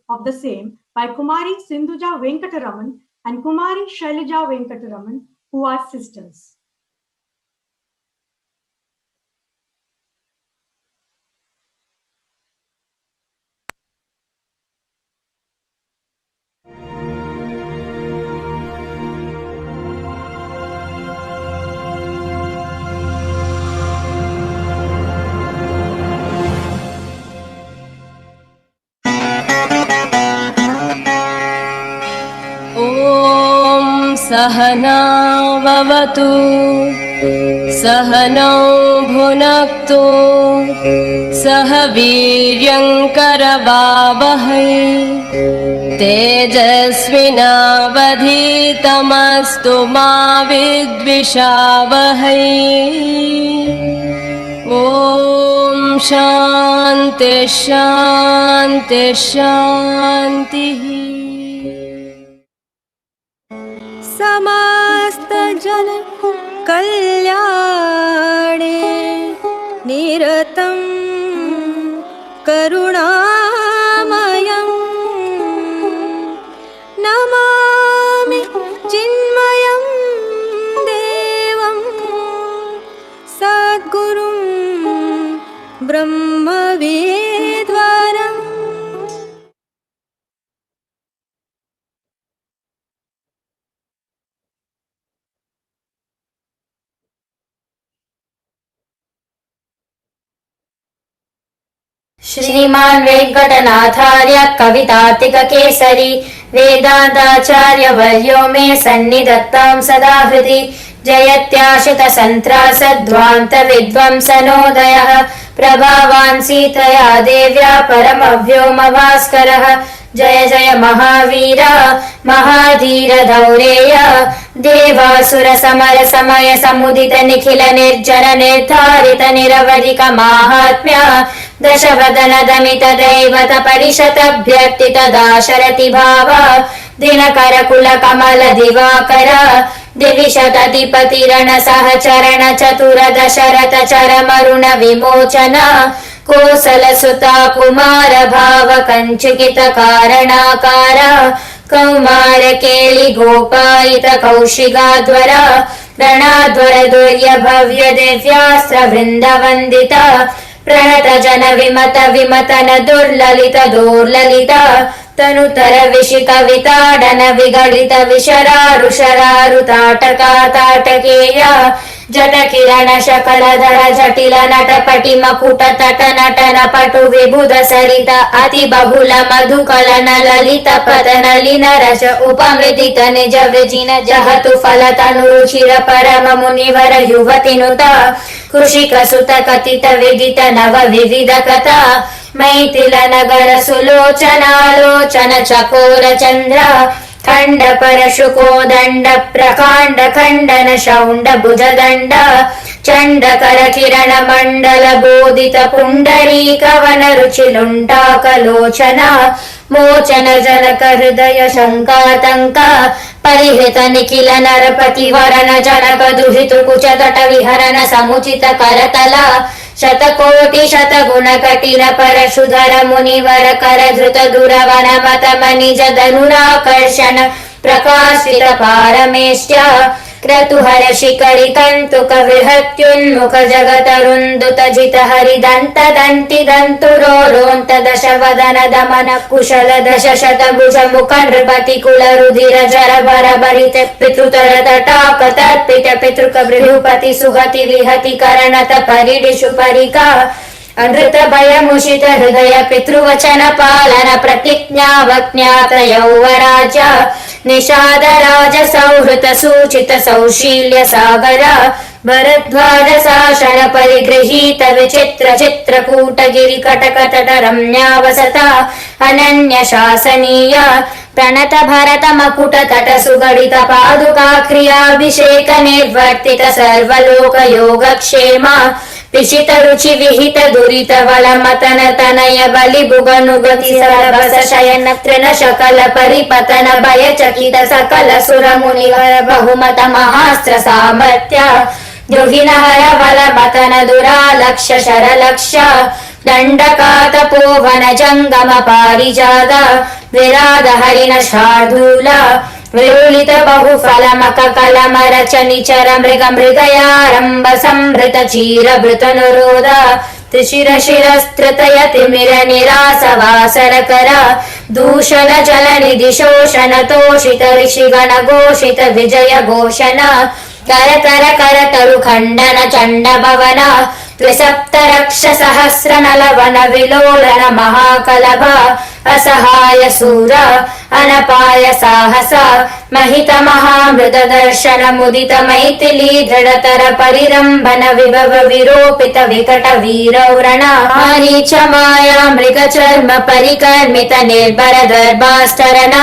of the same by Kumari Sindhuja Venkataraman and Kumari Shailaja Venkataraman, who are sisters. सहना भवतु सहनौ भुनक्तु सह वीर्यङ्करवावहै तेजस्विनावधीतमस्तु मा विद्विषावहै। ॐ शान्ति शान्ति शान्तिः। समस्त जन कल्याणे निरतं करुणामयं नमामि चिन्मयं देवं सद्गुरुं ब्रह्मवेद्वरम्। श्रीमान् वेङ्कटनाथार्य कवितार्तिककेसरी वेदान्ताचार्यवर्यो मे सन्निधत्तां सदा हृदि। जयत्याशितसन्त्रासध्वान्तविध्वंसनोदयः प्रभावान् सीतया देव्या परमव्योमभास्करः। जय जय महावीर महाधीर धौरेय देवासुर समर समय समुदित निखिल निर्जन निर्धारित निरवधिक माहात्म्य दशवदन दमित दैवत परिशतभ्यर्थित दाशरथि भाव दिनकर कुल कमल दिवाकर दिविशतधिपतिरण सहचरण चतुर दशरथ चरमरुण विमोचन कोसल सुता कुमार भाव कंचुकित कारणाकार कौमार केळि गोपायित कौशिगाध्वर रणाध्वर दुर्य भव्य दिव्यास्त्र वृन्द वन्दित प्रणत जन विमत विमतन दुर्ललित दोर्ललित तनुतर विशिक विताडन विगलित विशरारुशरारुताटका ताटकेय जट किरण शकलधर जटिल नटपटि मकुट तट नटन पटु विबुध सरित अति बहुल मधुकलन ललित पदन लीन रस उपमृदित निज विजिन जहतु फल तनु रुचिर परम मुनिवर युवति नुत कृषिक सुत कथित विदित नव विविध कथा मैथिल नगर सुलोचनालोचन चकोर चंद्र खंड परशुको दंड प्रकांड खंडन शौंड भुजदंड चंड कर किरण मंडल बोधित पुंडरी कवन रुचिलुंटाकलोचन मोचन जनक हृदय शंकातंक परिहृत निखिल नरपति वरण जनक दुहितु कुच तट विहरण समुचित करतल शतकोटि शतगुण कटिन परशुधर मुनिवर कर धृत दुरवन मत मनिज धनुराकर्षण प्रकाशित पारमेष्ट्य क्रतुहर शिखरि कन्तुक विहत्युन्मुख जगतरुन्दुत जित हरिदन्त दन्ति दन्तुरोरोन्त दश वदन दमन कुशल दश शत भुज मुख नृपति कुल रुधिर जर भर भरित पितृतर तटाक तर्पित पितृक बृहुपति सुहति विहति करणत परिडिषु परिका अनृत भय मुषित हृदय पितृवचन पालन प्रतिज्ञावज्ञात यौवराज निषाद राज सौहृत सूचित सौशील्य सागर भरद्वाज शासन परिगृहीत विचित्र चित्रकूट गिरि कटक तट रम्यावसत अनन्य शासनीय प्रणत भरत मकुट तट सुगडित पादुका क्रियाभिषेक निर्वर्तित सर्वलोक योगक्षेम पिशित रुचि विहित दुरित बल मतन तनय बलि भुगनुगति सरबस शयन तृण शकल परिपतन भय चकित सकल सुर मुनिवर बहुमत महास्त्र सामर्थ्य द्रुहिण हर बल मतन दुरालक्ष्य शरलक्ष्य ದಂಡಕಾತಪೋವನ ಜಂಗಮ ಪಾರಿಜಾತ ವಿರಾದ ಹರಿಣ ಶಾರ್ದೂಲ ವಿರುಳಿತ ಬಹುಫಲ ಮಕ ಕಲಮರ ಚನಿಚರ ಮೃಗ ಮೃಗಯಾರಂಭ ಸಂಭೃತ ಚೀರ ಭೃತನುರೋಧ ತ್ರಿಶಿರ ಶಿರಸ್ತೃತಯ ತಿಮಿರ ನಿರಾಸ ವಾಸರಕರ ದೂಷಣ ಜಲ ನಿಧಿ ಶೋಷಣ ತೋಷಿತ ಋಷಿಗಣ ಘೋಷಿತ ವಿಜಯ ಘೋಷಣ ಕರ ಕರ ಕರ ತರು ಖಂಡನ ಚಂಡ ಭವನ ತ್ರಿಸಪ್ತ ರಕ್ಷ ಸಹಸ್ರ ನಲವನ ವಿಲೋಲನ ಮಹಾಕಲಭ ಅಸಹಾಯ ಸೂರ ಅನಪಾಯ ಸಾಹಸ ಮಹಿತ ಮಹಾಮೃತ ದರ್ಶನ ಮುದಿತ ಮೈಥಿಲಿ ದೃಢತರ ಪರಿರಂಭನ ವಿಭವ ವಿರೋಪಿತ ವಿಕಟ ವೀರೌರಣ ಮಾರೀಚ ಮಾಯಾ ಮೃಗ ಚರ್ಮ ಪರಿಕರ್ಮಿತ ನಿರ್ಭರ ದರ್ಭಾಸ್ತರಣ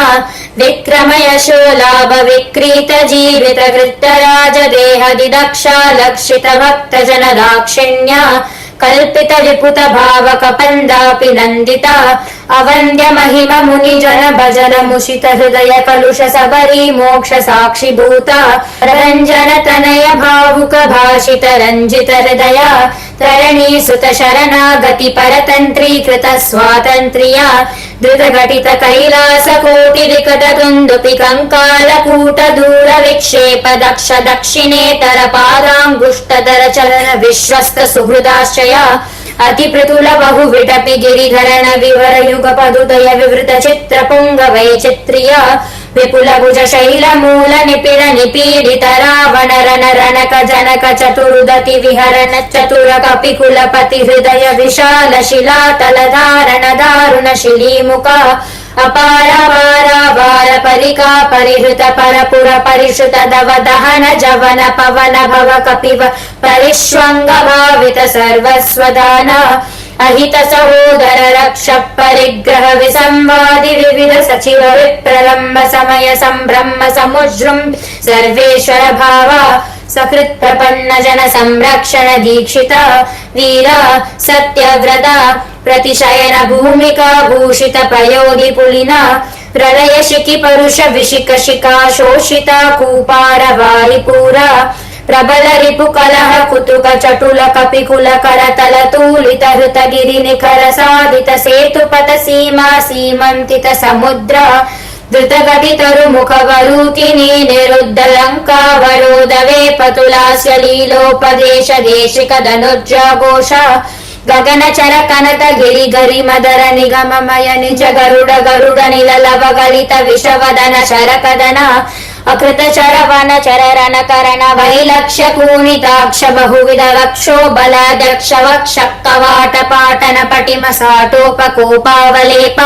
ವಿಕ್ರಮ ಯಶೋ ಲಾಭ ವಿಕ್ರೀತ ಜೀವಿತ ಕೃತ್ತ ರಾಜ ದೇಹದಿ ದಕ್ಷ ಲಕ್ಷಿತ ಭಕ್ತ ಜನ ದಾಕ್ಷಿಣ್ಯ ಕಲ್ಪಿತ ವಿಪುತ ಭಾವಕ ಪಂದಾಪಿ ನಂದಿತ ಅವಂದ್ಯ ಮಹಿಮ ಮುನಿ ಜನ ಭಜನ ಮುಷಿತ ಹೃದಯ ಕಲುಷ ಸಬರಿ ಮೋಕ್ಷ ಸಾಕ್ಷಿಭೂತ ರಂಜನ ತನಯ ಭಾವುಕ ಭಾಷಿತ ರಂಜಿತ ಹೃದಯ ತರಣಿ ಸುತ ಶರಣಾಗತಿ ಪರತಂತ್ರೀಕೃತ ಸ್ವಾತಂತ್ರ್ಯ ಧೃತ ಘಟಿತ ಕೈಲಾಸ ಕೋಟಿ ವಿಕಟ ದುಂದುಪಿ ಕಂಕಾಲ ಕೂಟ ದೂರ ವಿಕ್ಷೇಪ ದಕ್ಷ ದಕ್ಷಿಣೇತರ ಪಾದಾಂಗುಷ್ಟಧರ ಚಲನ ವಿಶ್ವಸ್ತ ಸುಹೃದಾಶ್ರಯ ಅತಿ ಪೃಥುಲ ಬಹು ವಿಟಪಿ ಗಿರಿಧರಣ ವಿವರ ಯುಗ ಪದುದಯ ವಿವೃತ ಚಿತ್ರ ಪುಂಗ ವೈಚಿತ್ರ್ಯ ವಿಪುಲ ಭುಜ ಶೈಲ ಮೂಲ ನಿಪಿಡ ನಿಪೀಡಿತ ರಾವಣ ರಣ ರಣಕ ಜನಕ ಚತುರುದತಿ ವಿಹರಣ ಚತುರ ಕಪಿ ಕುಲಪತಿ ಹೃದಯ ವಿಶಾಲ ಶಿಲಾತಲ ಧಾರಣ ದಾರುಣ ಶಿಲೀಮುಖ ಅಪಾರ ಪಾರ ವಾರ ಪರಿಕಾ ಪರಿಹೃತ ಪರಪುರ ಪರಿಶ್ರುತ ದವ ದಹನ ಜವನ ಪವನ ಭವ ಕಪಿವ ಪರಿಶ್ವಂಗ ಭಾವಿತ ಸರ್ವಸ್ವದಾನ ಅಹಿತ ಸಹೋದರ ರಕ್ಷ ಪರಿಗ್ರಹ ವಿಸಂವಾದಿ ವಿವಿಧ ಸಚಿವ ವಿಪ್ರಲಂಬ ಸಮಯ ಸಂಭ್ರಮ ಸಮುಜೃಂ ಸರ್ವೇಶ್ವರ ಭಾವ ಸಕೃತ್ ಪ್ರಪನ್ನ ಜನ ಸಂರಕ್ಷಣ ದೀಕ್ಷಿತ ವೀರ ಸತ್ಯವ್ರತ ಪ್ರತಿಶಯನ ಭೂಮಿಕಾ ಭೂಷಿತ ಪಯೋಧಿ ಪುಲಿನ ಪ್ರಳಯ ಶಿಖಿ ಪರುಷ ವಿಶಿಕ ಶಿಖಾ ಶೋಷಿತ ಕೂಪಾರ ವಾರಿಪೂರ ಪ್ರಬಲ ರಿಪು ಕಲಹ ಕುತುಕ ಚಟುಲ ಕಪಿಕುಲ ಕರತಲ ತೂಲಿತ ಹೃತ ಗಿರಿ ನಿಖರ ಸಾಧಿತ ಸೇತುಪಥ ಸೀಮಾ ಸೀಮಂತಿತ ಸಮುದ್ರ ಧೃತಗತಿ ತರು ಮುಖವರೂಕಿನಿ ನಿರುದ್ಧ ಲಂಕಾವರೋಧ ವೇಪತುಲಾಸ್ಯ ಲೀಲೋಪದೇಶ ದೇಶಿಕ ಧನುರ್ಜಘೋಷ ಗಗನ ಚರ ಕನತ ಗಿರಿ ಗರಿ ಮದರ ನಿಗಮಮಯ ನಿಜ ಗರುಡ ಗರುಡ ನಿಲಲವ ಗಲಿತ ವಿಷವದನ ಶರಕದನ ಅಕೃತ ಚರವನ ಚರರಣ ಕರಣ ವೈಲಕ್ಷ್ಯ ಕೂಣಿತಾಕ್ಷ ಬಹುವಿಧ ವಕ್ಷೋ ಬಲಾಧ್ಯಕ್ಷ ವಕ್ಷ ಕವಾಟ ಪಾಟನ ಪಟಿಮ ಸಾಟೋಪಕೋಪಾವಲೇಪ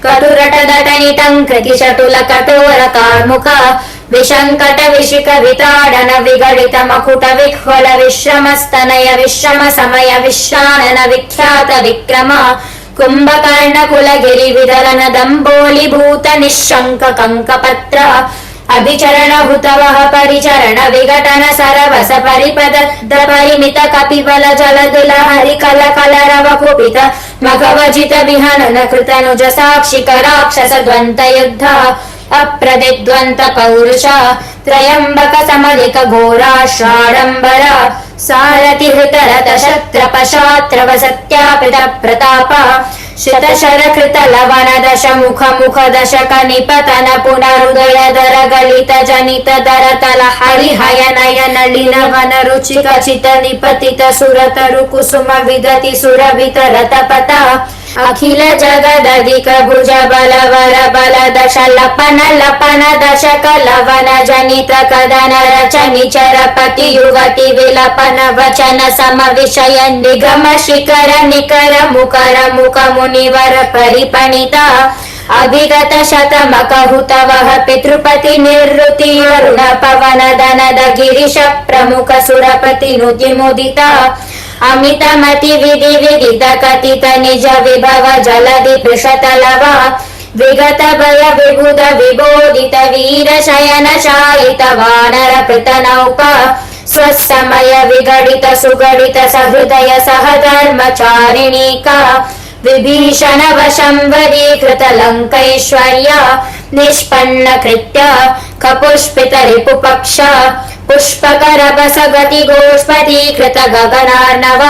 ಕಟುರಟ ದಟನಿಟಂ ಕೃತಿ ಶಟುಲ ಕಠೋರ ಕಾರ್ಮುಖ ವಿಶಂಕಟ ವಿಶಿಕ ವಿತಾಡನ ವಿಗಡಿತ ಮಕುಟ ವಿಹ್ವಲ ವಿಶ್ರಮಸ್ತನಯ ವಿಶ್ರಮ ಸಮಯ ವಿಶ್ರಾನನ ವಿಖ್ಯಾತ ವಿಕ್ರಮ ಕುಂಭಕರ್ಣ ಕುಲಗಿರಿ ವಿದಲನ ದಂಬೋಲಿ ಭೂತ ನಿಶಂಕ ಕಂಕಪತ್ರ ಅಭಿಚರಣ ಹುತವಹ ಪರಿಚರಣ ವಿಘಟನ ಸರವಸ ಪರಿಪದ ಪರಿಮಿತ ಕಪಿಬಲ ಜಲದುಲ ಹರಿ ಕಲ ಕಲರವ ಕುಪಿತ ಮಗವಜಿತ ವಿಹನನ ಕೃತನುಜ ಸಾಕ್ಷಿಕ ರಾಕ್ಷಸ ದ್ವಂತ ಯುದ್ಧ ಅಪ್ರದಿದ್ವಂತ ಪೌರುಷ ತ್ರಯಂಬಕ ಸಮಧಿಕ ಘೋರಾಶ್ರಾಡಂಬರ ಸಾರಥಿ ಹೃತರಥ ಶತ್ರಪ ಶಾತ್ರವ ಸತ್ಯಾಪಿತ ಪ್ರತಾಪ ಶತಶರ ಕೃತ ಲವನ ದಶ ಮುಖ ಮುಖ ದಶಕ ನಿಪತನ ಪುನರುದಯ ದರ ಗಲಿತ ಜನಿತ ದರ ತಲ ಹರಿಹಯ ನಯನ ಲಿನವನ ರುಚಿ ಖಚಿತ ನಿಪತಿತ ಸುರತರು ಕುಸುಮ ವಿದತಿ ಸುರಭಿತ ರಥಪಥ ಅಖಿಲ ಜಗದಧಿಕ ಭುಜ ಬಲವರ ಬಲ ದಶ ಲಪನ ಲಪನ ದಶಕ ಲವನ ಜನಿತ ಕದನ ರಚನಿ ಚರಪತಿ ಯುವತಿ ವಿಲಪನ ವಚನ ಸಮ ವಿಷಯ ನಿಗಮ ಶಿಖರ ನಿಕರ ಮುಖರ ಮುಖ ಮುನಿವರ ಪರಿಪಣಿತ ಅಭಿಗತ ಶತಮಕ ಹುತವಹ ಪಿತೃಪತಿ ನಿರ್ವೃತಿ ವರುಣ ಪವನ ದನದ ಗಿರಿಶ ಪ್ರಮುಖ ಸುರಪತಿ ನುತಿ ಮುದಿತ ಅಮಿತ ಮತಿ ವಿಧಿ ವಿದಿತ ಕಥಿತ ನಿಜ ವಿಭವ ಜಲಧಿ ಪೃಷತಲವ ವಿಗತ ಭಯ ವಿಬುಧ ವಿಬೋಧಿತ ವೀರ ಶಯನ ಶಾಯಿತ ವಾನರ ಪೃತನೌಪ ಸ್ವಸಮಯ ವಿಗಡಿತ ಸುಗಡಿತ ಸಹೃದಯ ಸಹಧರ್ಮಚಾರಿಣೀಕ ವಿಭೀಷಣ ವಶಂವರೀಕೃತ ಲಂಕೈಶ್ವರ್ಯ ನಿಷ್ಪನ್ನ ಕೃತ್ಯ ಕಪುಷ್ಪಿತ ರಿಪುಪಕ್ಷ ಪುಷ್ಪಕರ ಬಸ ಗತಿ ಗೋಷ್ಪದೀಕೃತ ಗಗನಾರ್ಣವ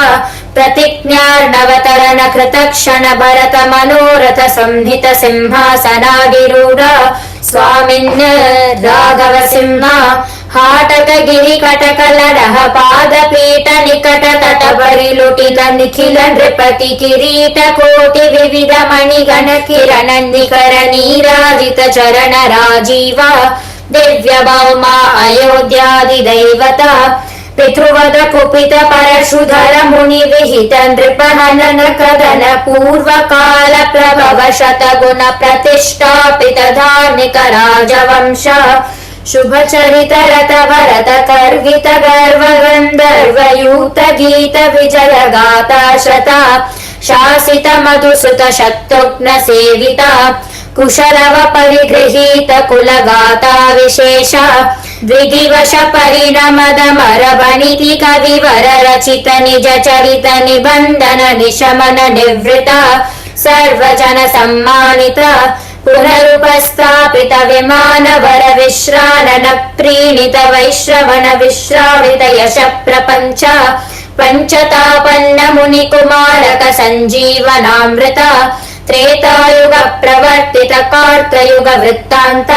प्रतिज्ञार्णवतरण कृतक्षण भरत मनोरथ संहित सिंहासनाधिरूढ स्वामिन् राघव सिंह हाटक गिरि कटक लरह पादपीठ निकट तट परिलुटित निखिल नृपति किरीट कोटि विविध मणिगण किरण निकर नीराजित चरण राजीव दिव्य भौमा अयोध्यादिदैवता पितृवद कुपित परशुधर मुनि विहित नृपहनन कदन पूर्व काल प्रभव शतगुण प्रतिष्ठापित धार्मिक राजवंश शुभ चरित रत भरत कर्वित गर्व गंधर्व यूत गीत विजय गाता शता शासित मधुसुत शत्रुघ्न सेविता कुशलव परिगृहीत कुलगाता विशेष द्विदिवश परिणमद मरवनिति कविवर रचित निज चरित निबंधन निशमन निवृता सर्वजन सम्मानित पुनरुपस्थापित विमान वर विश्रानन प्रीणित वैश्रवण विश्रावित यश प्रपंच पंचतापन्न मुनि कुमारक संजीवनामृत त्रेतायुग प्रवर्तित कार्तयुग वृत्तांत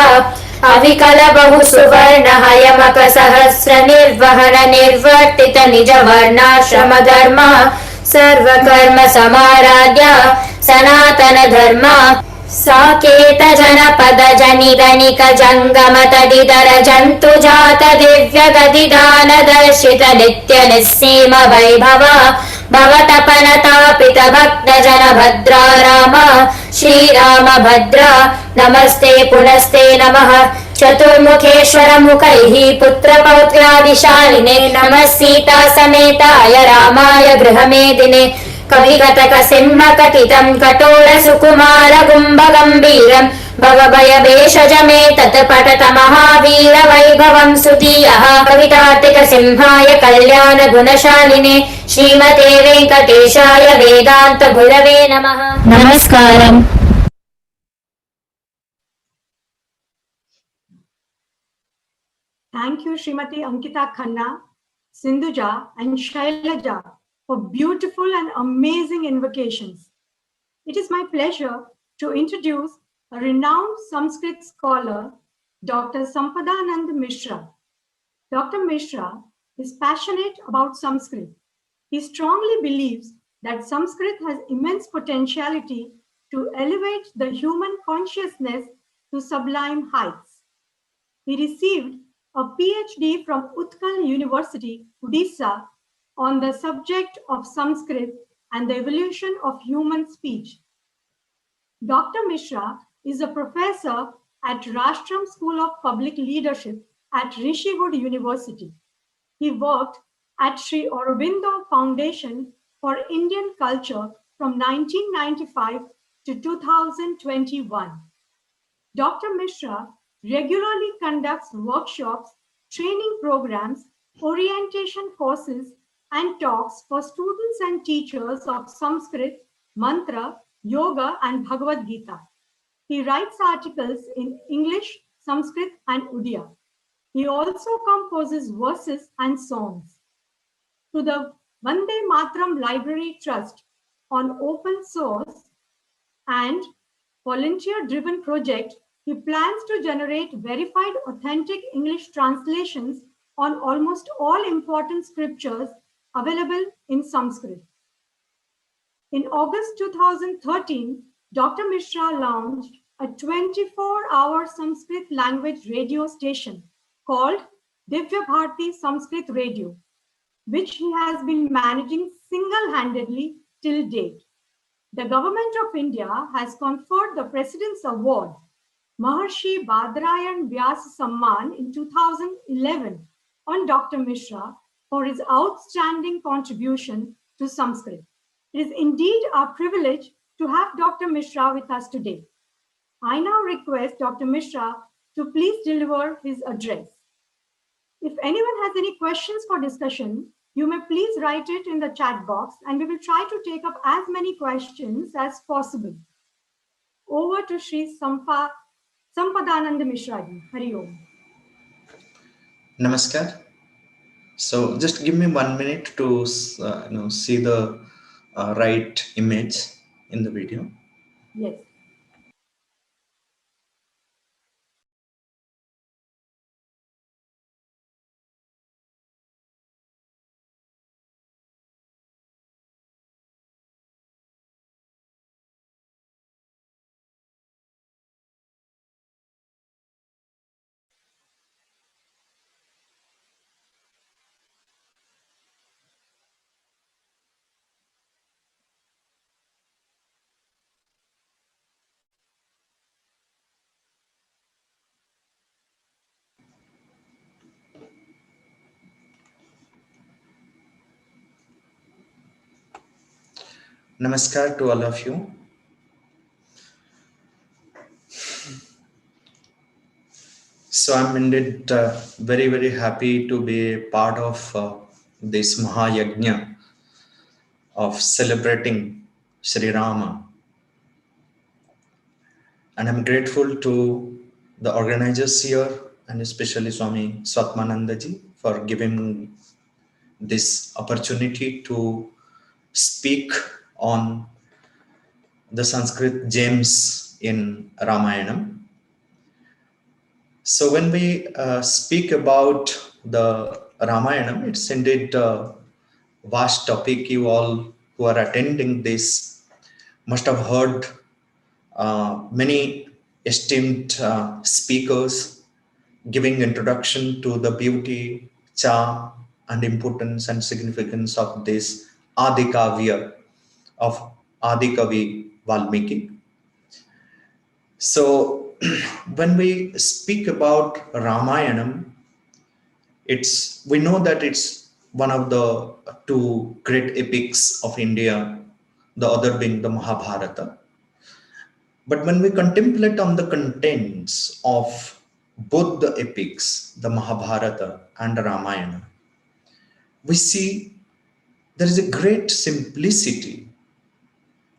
अविकल बहु सुवर्ण हयमक सहस्र निर्वहन निर्वर्तित निज वर्णाश्रम धर्म सर्वकर्म समाराध्य सनातन धर्म साकेत जनपद जनिधनिक जंगम तदिदर जंतु जात दिव्य गदिदान दर्शित नित्य निस्सीम वैभव भवतपनतापित भक्त जन भद्रा राम श्रीराम भद्र नमस्ते पुनस्ते नमः चतुर्मुखेश्वर मुखैः पुत्र पौत्रादिशालिने नमः सीता समेताय रामाय गृहमेदिने कविगतक सिंह कथितं कठोर सुकुमार गुम्ब गंभीरं भव भय भेषज मे तत् पठत महावीर वैभवं सुधीयः कवितार्तिक सिंहाय कल्याण गुणशालिने श्रीमते वेंकटेशाय वेदांत गुरवे नमः नमस्कारम् Thank you, Srimati Ankita Khanna, Sindhuja, and Shailaja for beautiful and amazing invocations. It is my pleasure to introduce a renowned Sanskrit scholar, Dr. Sampadananda Mishra. Dr. Mishra is passionate about Sanskrit. He strongly believes that Sanskrit has immense potentiality to elevate the human consciousness to sublime heights. He received a PhD from Utkal University, Odisha, on the subject of Sanskrit and the evolution of human speech. Dr. Mishra is a professor at Rashtam School of Public Leadership at Rishihood University. He worked at Sri Aurobindo Foundation for Indian Culture from 1995 to 2021. Dr. Mishra regularly conducts workshops, training programs, orientation courses, and talks for students and teachers of Sanskrit, Mantra, Yoga, and Bhagavad Gita. He writes articles in English, Sanskrit, and Odia. He also composes verses and songs. To the Vande Mataram Library Trust on open source and volunteer-driven project, he plans to generate verified authentic English translations on almost all important scriptures available in Sanskrit. In August 2013, Dr. Mishra launched a 24-hour Sanskrit language radio station called Divya Bharati Sanskrit Radio, which he has been managing single-handedly till date. The Government of India has conferred the President's Award, Maharshi Badrayan Vyas Samman, in 2011 on Dr. Mishra for his outstanding contribution to Sanskrit. It is indeed our privilege to have Dr. Mishra with us today. I now request Dr. Mishra to please deliver his address. If anyone has any questions for discussion, you may please write it in the chat box and we will try to take up as many questions as possible. Over to Sri Sampadananda Mishra ji. Hari Om. Namaskar. So just give me 1 minute to see the right image in the video. Yes. Namaskar to all of you. So I'm indeed very, very happy to be a part of this Mahayajna of celebrating Sri Rama. And I'm grateful to the organizers here and especially Swami Swatmanandaji for giving this opportunity to speak on the Sanskrit-Gems in Ramayana. So when we speak about the Ramayana, it's indeed a vast topic. You all who are attending this must have heard many esteemed speakers giving introduction to the beauty, charm, and importance and significance of this Adikavya of Adikavi Valmiki. So when we speak about Ramayana, we know that it's one of the two great epics of India, the other being the Mahabharata. But when we contemplate on the contents of both the epics, the Mahabharata and the Ramayana, we see there is a great simplicity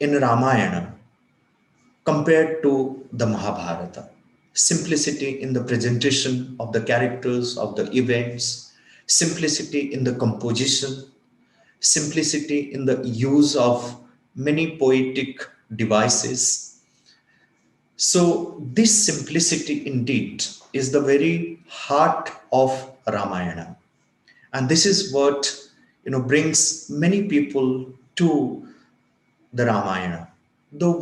in Ramayana compared to the Mahabharata. Simplicity in the presentation of the characters, of the events, simplicity in the composition, simplicity in the use of many poetic devices. So this simplicity indeed is the very heart of Ramayana. And this is what brings many people to the Ramayana. Though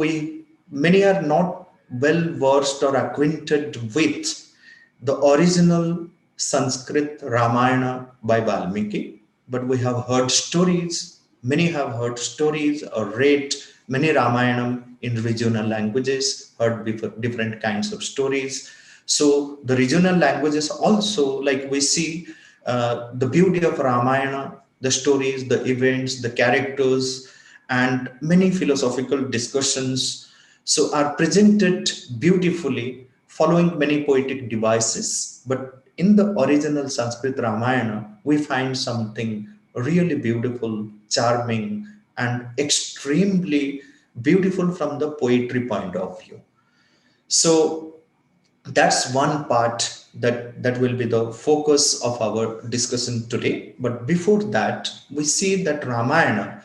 many are not well versed or acquainted with the original Sanskrit Ramayana by Valmiki, but we have heard stories, many have heard stories or read many Ramayanam in regional languages, heard different kinds of stories. So the regional languages also, like we see the beauty of Ramayana, the stories, the events, the characters, and many philosophical discussions so are presented beautifully following many poetic devices. But in the original Sanskrit Ramayana, we find something really beautiful, charming, and extremely beautiful from the poetry point of view. So that's one part that will be the focus of our discussion today. But before that, we see that Ramayana,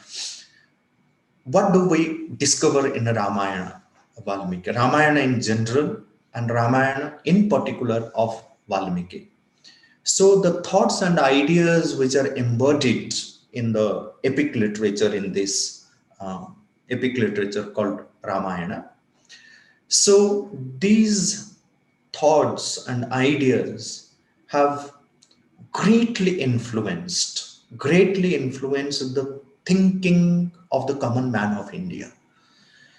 what do we discover in Ramayana, Valmiki? Ramayana in general and Ramayana in particular of Valmiki. So the thoughts and ideas which are embodied in the epic literature in this epic literature called Ramayana. So these thoughts and ideas have greatly influenced the thinking of the common man of India.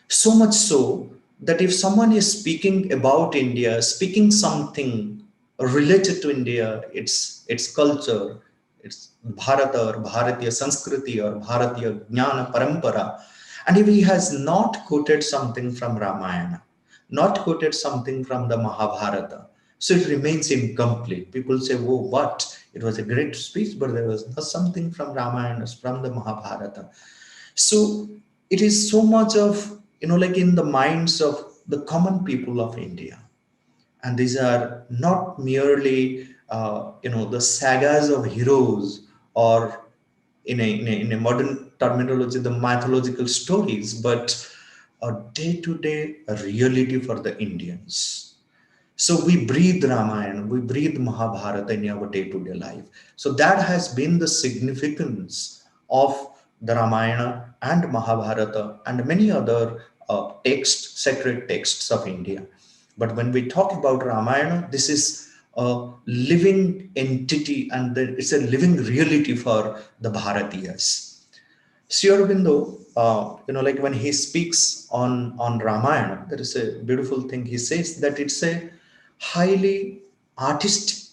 So much so that if someone is speaking about India, speaking something related to India, its culture, its Bharata or Bharatiya Sanskriti or Bharatiya Jnana Parampara, and if he has not quoted something from Ramayana, not quoted something from the Mahabharata, so it remains incomplete. People say, oh, what? It was a great speech, but there was something from Ramayana, from the Mahabharata. So it is so much of, like in the minds of the common people of India. And these are not merely, the sagas of heroes or in a modern terminology, the mythological stories, but a day-to-day reality for the Indians. So we breathe Ramayana, we breathe Mahabharata in our day-to-day life. So that has been the significance of the Ramayana and Mahabharata and many other texts, sacred texts of India. But when we talk about Ramayana, this is a living entity and it's a living reality for the Bharatiyas. Sri Aurobindo, like when he speaks on Ramayana, there is a beautiful thing. He says that it's a highly artistic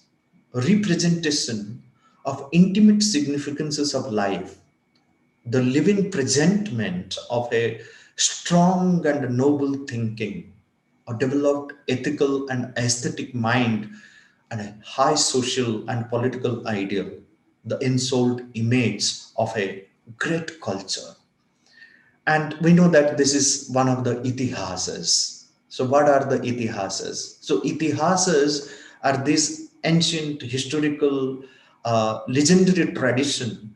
representation of intimate significances of life, the living presentment of a strong and noble thinking, a developed ethical and aesthetic mind, and a high social and political ideal, the ensouled image of a great culture. And we know that this is one of the itihasas. So, what are the itihasas? So, itihasas are these ancient historical legendary tradition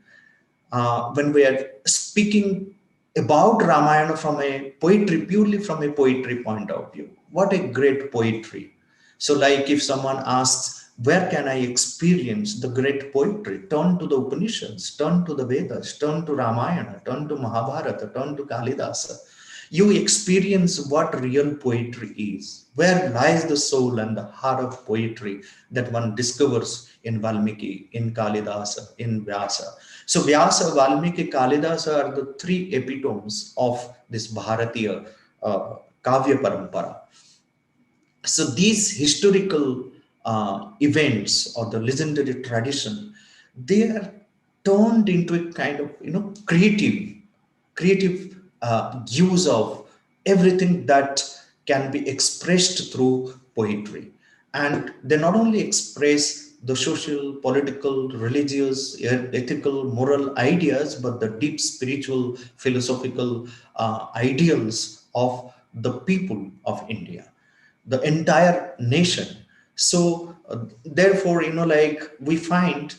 when we are speaking about Ramayana from a poetry, purely from a poetry point of view. What a great poetry. So, like if someone asks, where can I experience the great poetry? Turn to the Upanishads, turn to the Vedas, turn to Ramayana, turn to Mahabharata, turn to Kalidasa. You experience what real poetry is. Where lies the soul and the heart of poetry that one discovers in Valmiki, in Kalidasa, in Vyasa. So Vyasa, Valmiki, Kalidasa are the three epitomes of this Bharatiya Kavya Parampara. So these historical events or the legendary tradition, they are turned into a kind of creative use of everything that can be expressed through poetry. And they not only express the social, political, religious, ethical, moral ideas, but the deep spiritual, philosophical ideals of the people of India, the entire nation. So therefore, like we find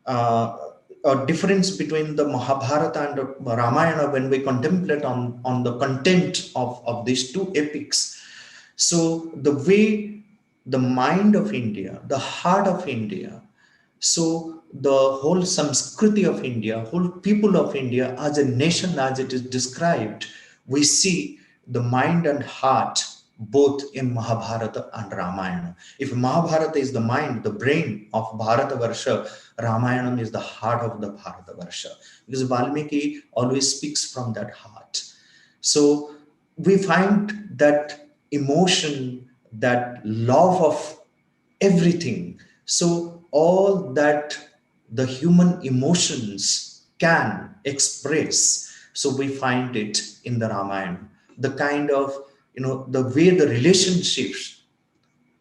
a difference between the Mahabharata and the Ramayana when we contemplate on the content of these two epics. So the way the mind of India, the heart of India, so the whole Samskriti of India, whole people of India as a nation as it is described, we see the mind and heart both in Mahabharata and Ramayana. If Mahabharata is the mind, the brain of Bharatavarsha, Ramayana is the heart of the Bharatavarsha. Because Valmiki always speaks from that heart. So we find that emotion, that love of everything. So all that the human emotions can express, so we find it in the Ramayana. The kind of, the way the relationships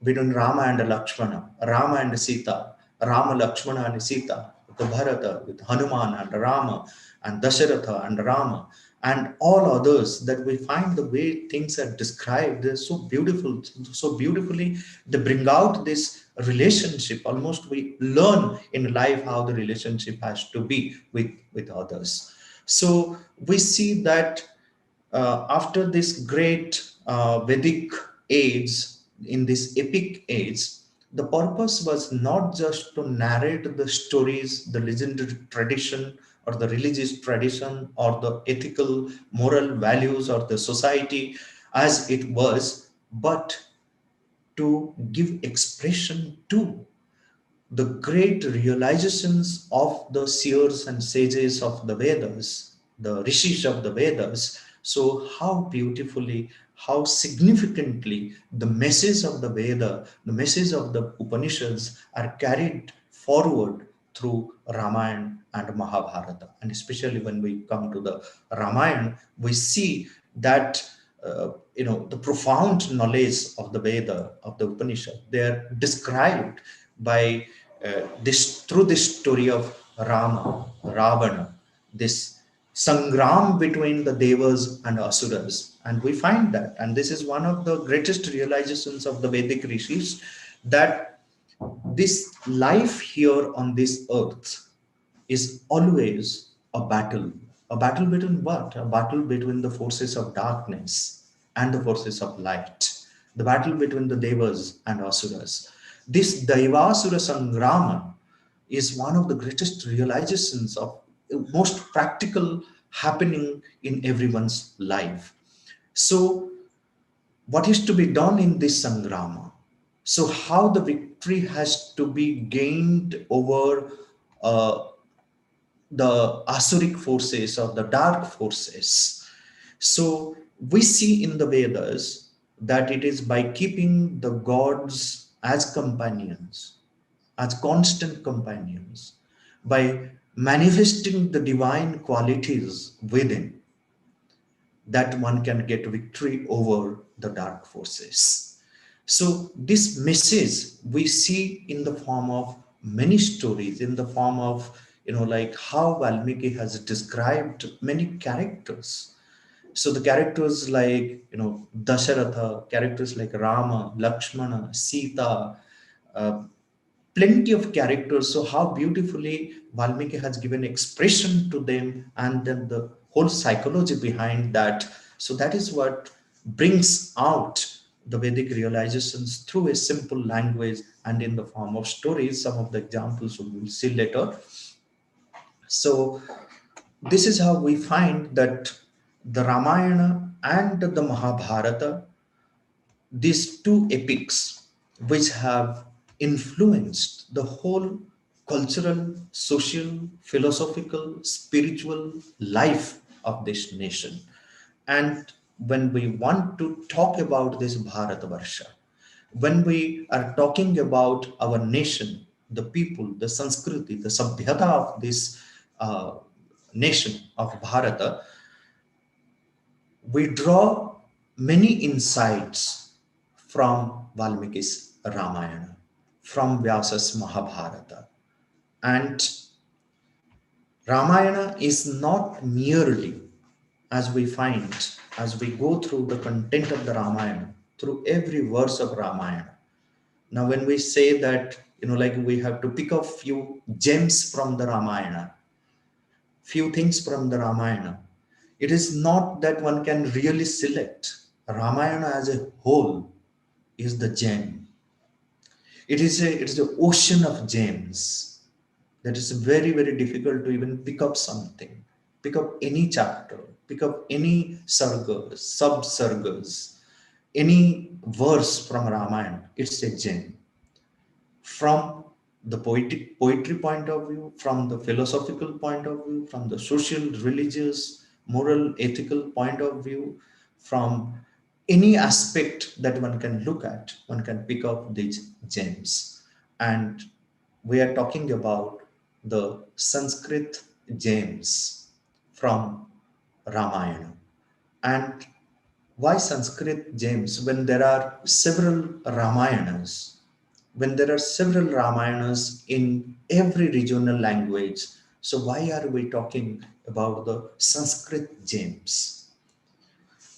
between Rama and Lakshmana, Rama and Sita, Rama, Lakshmana and Sita, with Bharata, with Hanuman and Rama, and Dasharatha and Rama, and all others, that we find the way things are described, they're so beautiful, so beautifully, they bring out this relationship. Almost we learn in life how the relationship has to be with others. So we see that after this great Vedic age, in this epic age, the purpose was not just to narrate the stories, the legendary tradition, or the religious tradition, or the ethical, moral values, or the society as it was, but to give expression to the great realizations of the seers and sages of the Vedas, the rishis of the Vedas. So, how beautifully, how significantly the message of the Veda, the message of the Upanishads are carried forward through Ramayana and Mahabharata. And especially when we come to the Ramayana, we see that the profound knowledge of the Veda, of the Upanishad, they are described by this through this story of Rama, Ravana, this sangram between the devas and asuras. And we find that, and this is one of the greatest realizations of the Vedic rishis, that this life here on this earth, is always a battle. A battle between what? A battle between the forces of darkness and the forces of light. The battle between the Devas and Asuras. This Daivasura Sangrama is one of the greatest realizations of most practical happening in everyone's life. So, what is to be done in this Sangrama? So, how the victory has to be gained over uh, the Asuric forces or the dark forces. So we see in the Vedas that it is by keeping the gods as companions, as constant companions, by manifesting the divine qualities within, that one can get victory over the dark forces. So this message we see in the form of many stories, in the form of, like how Valmiki has described many characters. So the characters like, Dasharatha, characters like Rama, Lakshmana, Sita, uh, plenty of characters. So how beautifully Valmiki has given expression to them, and then the whole psychology behind that. So that is what brings out the Vedic realizations through a simple language and in the form of stories. Some of the examples we will see later. So this is how we find that the Ramayana and the Mahabharata, these two epics, which have influenced the whole cultural, social, philosophical, spiritual life of this nation. And when we want to talk about this Bharatavarsha, when we are talking about our nation, the people, the Sanskriti, the Sabhyata of this nation of Bharata, we draw many insights from Valmiki's Ramayana, from Vyasa's Mahabharata. And Ramayana is not merely, as we find, as we go through the content of the Ramayana, through every verse of Ramayana. Now, when we say that, like we have to pick up few gems from the Ramayana, few things from the Ramayana, it is not that one can really select. Ramayana as a whole is the gem. It is an ocean of gems that is very, very difficult to even pick up something, pick up any chapter, pick up any sargas, sub-sargas, any verse from Ramayana. It's a gem. From the poetry point of view, from the philosophical point of view, from the social, religious, moral, ethical point of view, from any aspect that one can look at, one can pick up these gems. And we are talking about the Sanskrit gems from Ramayana. And why Sanskrit gems when there are several Ramayanas? When there are several Ramayanas in every regional language, so why are we talking about the Sanskrit gems?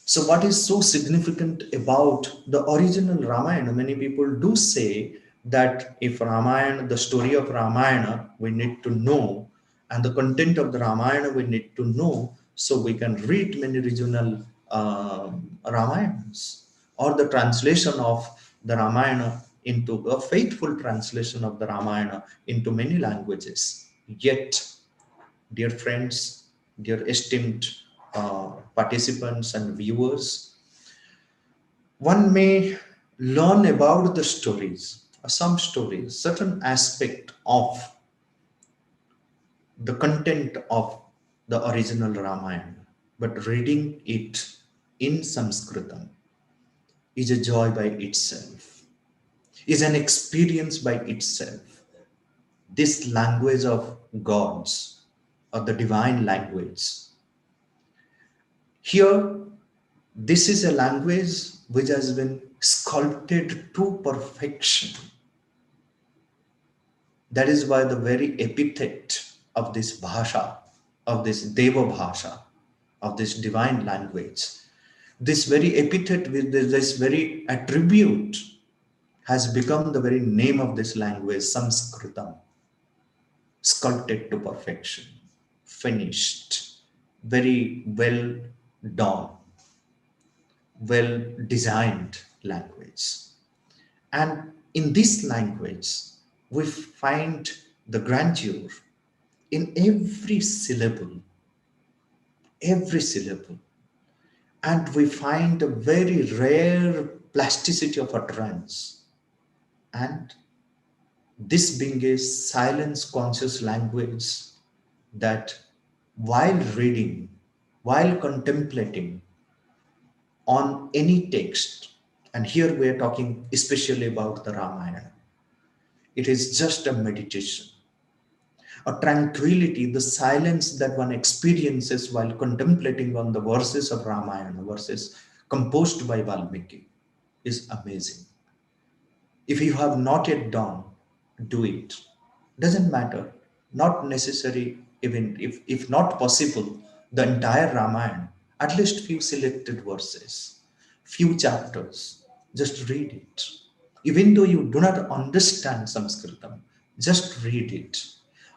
So, what is so significant about the original Ramayana? Many people do say that if Ramayana, the story of Ramayana, we need to know, and the content of the Ramayana, we need to know, so we can read many regional Ramayanas, or the translation of the Ramayana into a faithful translation of the Ramayana into many languages. Yet, dear friends, dear esteemed participants and viewers, one may learn about the stories, some stories, certain aspect of the content of the original Ramayana, but reading it in Sanskritam is a joy by itself, is an experience by itself. This language of gods, or the divine language, here, this is a language which has been sculpted to perfection. That is why the very epithet of this bhasha, of this Deva bhasha, of this divine language, this very epithet with this very attribute has become the very name of this language, Samskritam. sculpted to perfection, finished, very well done, well designed language. And in this language, we find the grandeur in every syllable, and we find a very rare plasticity of utterance. And this being a silence conscious language, that while reading, while contemplating on any text, and here we are talking especially about the Ramayana, it is just a meditation, a tranquility, the silence that one experiences while contemplating on the verses of Ramayana, verses composed by Valmiki, is amazing. If you have not yet done, do it. Doesn't matter. Not necessary, even if not possible, the entire Ramayana, at least few selected verses, few chapters, just read it. Even though you do not understand Sanskritam, just read it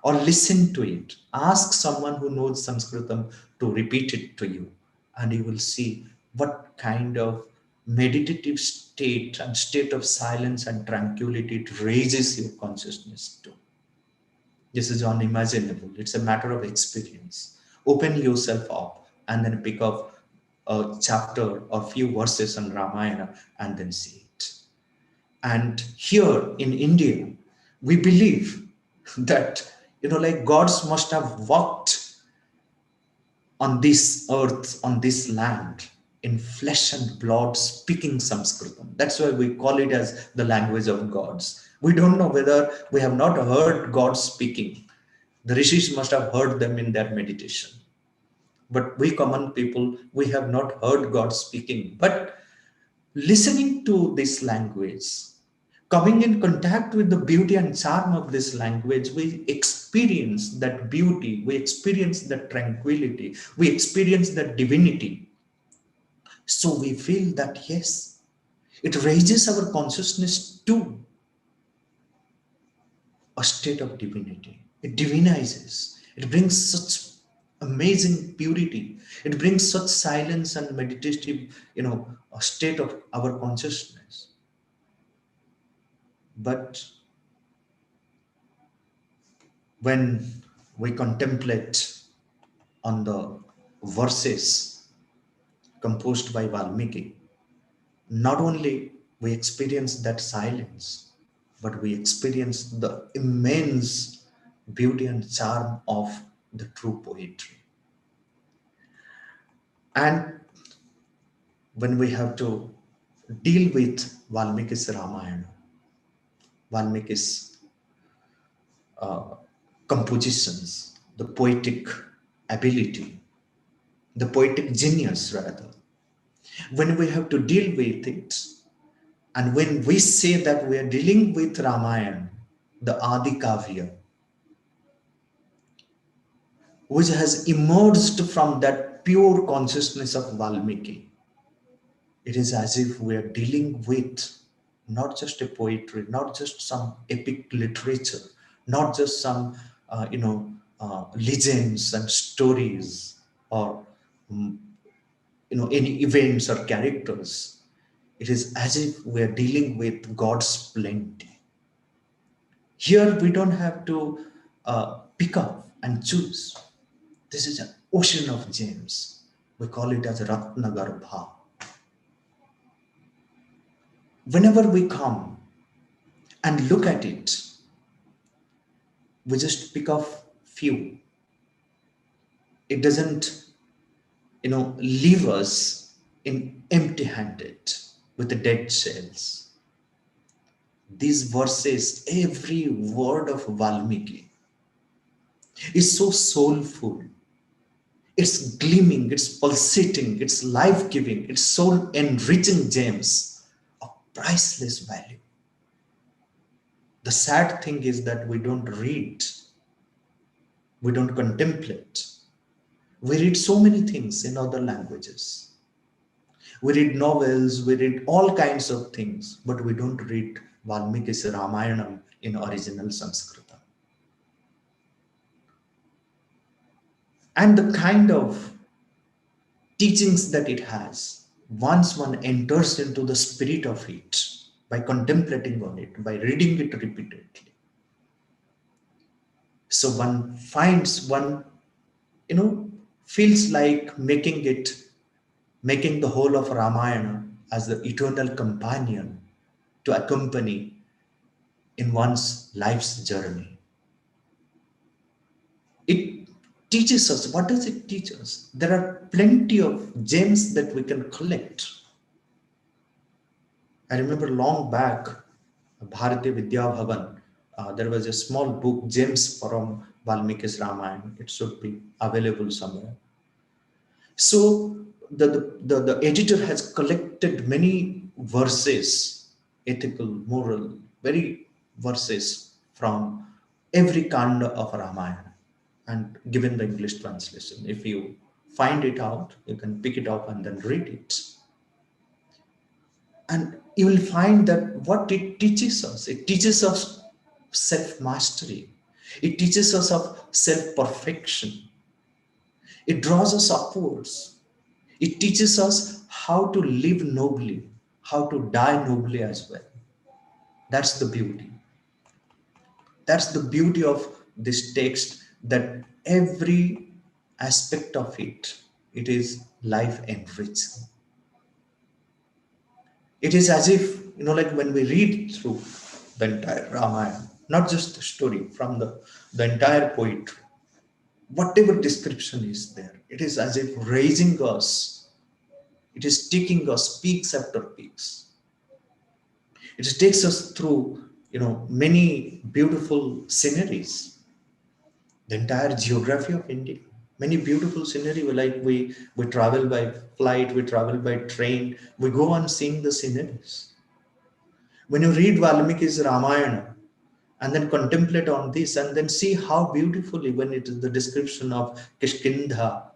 or listen to it. Ask someone who knows Sanskritam to repeat it to you, and you will see what kind of meditative state and state of silence and tranquility it raises your consciousness to. This is unimaginable. It's a matter of experience. Open yourself up and then pick up a chapter or few verses on Ramayana and then see it. And here in India, we believe that, like gods must have walked on this earth, on this land, in flesh and blood, speaking Sanskritam. That's why we call it as the language of gods. We don't know whether we have not heard God speaking. The rishis must have heard them in their meditation. But we common people, we have not heard God speaking. But listening to this language, coming in contact with the beauty and charm of this language, we experience that beauty, we experience that tranquility, we experience that divinity. So we feel that yes, it raises our consciousness to a state of divinity. It divinizes. It brings such amazing purity. It brings such silence and meditative, a state of our consciousness. But when we contemplate on the verses composed by Valmiki, not only we experience that silence, but we experience the immense beauty and charm of the true poetry. And when we have to deal with Valmiki's Ramayana, Valmiki's compositions, the poetic ability, the poetic genius rather, when we have to deal with it, and when we say that we are dealing with Ramayana, the Adi Kavya, which has emerged from that pure consciousness of Valmiki, it is as if we are dealing with not just a poetry, not just some epic literature, not just some, legends and stories, or any events or characters. It is as if we are dealing with God's plenty. Here we don't have to pick up and choose. This is an ocean of gems. We call it as Ratna Garbha. Whenever we come and look at it, we just pick up few. It doesn't, leave us in empty-handed with the dead shells. These verses, every word of Valmiki is so soulful. It's gleaming, it's pulsating, it's life-giving, it's soul-enriching gems of priceless value. The sad thing is that we don't read, we don't contemplate. We read so many things in other languages. We read novels, we read all kinds of things, but we don't read Valmiki's Ramayana in original Sanskrit. and the kind of teachings that it has. Once one enters into the spirit of it by contemplating on it, by reading it repeatedly, so one finds one, feels like making the whole of Ramayana as the eternal companion to accompany in one's life's journey. It teaches us. What does it teach us? There are plenty of gems that we can collect. I remember long back, Bharati Vidya Bhavan, there was a small book, Gems from Valmiki's Ramayana. It should be available somewhere. So the editor has collected many verses, ethical, moral, very verses from every kanda of Ramayana and given the English translation. If you find it out, you can pick it up and then read it. And you will find that what it teaches us self-mastery. It teaches us of self-perfection. It draws us upwards. It teaches us how to live nobly, how to die nobly as well. That's the beauty. That's the beauty of this text, that every aspect of it is life enriching. It is as if, like when we read through the entire Ramayana, not just the story, from the entire poetry, whatever description is there, it is as if raising us. It is taking us peaks after peaks. It takes us through, many beautiful sceneries, the entire geography of India. Many beautiful scenery, like we travel by flight, we travel by train, we go on seeing the sceneries. When you read Valmiki's Ramayana and then contemplate on this and then see how beautifully, when it is the description of Kishkindha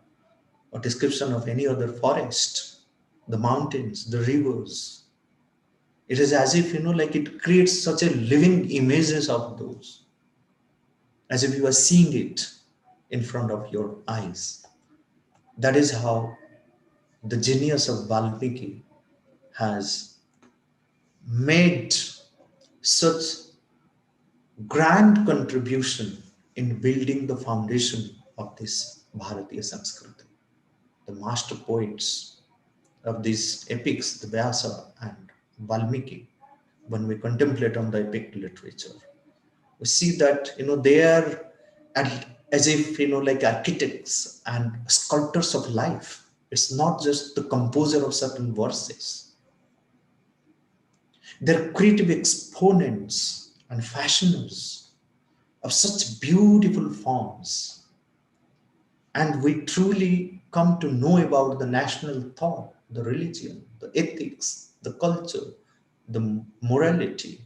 or description of any other forest, the mountains, the rivers, it is as if, like it creates such a living images of those, as if you are seeing it in front of your eyes. That is how the genius of Valmiki has made such grand contribution in building the foundation of this Bharatiya Sanskrit. The master poets of these epics, the Vyasa and Valmiki, when we contemplate on the epic literature, we see that, they are as if, like architects and sculptors of life. It's not just the composer of certain verses. They're creative exponents and fashioners of such beautiful forms. And we truly come to know about the national thought, the religion, the ethics, the culture, the morality,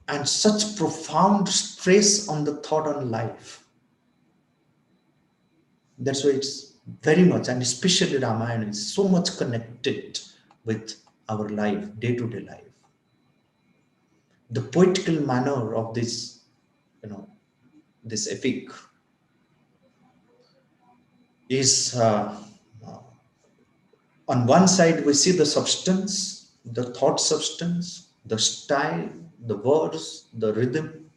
and such profound stress on the thought on life. That's why it's very much, and especially Ramayana, is so much connected with our life, day-to-day life. The poetical manner of this, this epic is, on one side we see the substance, the thought substance, the style, the words, the rhythm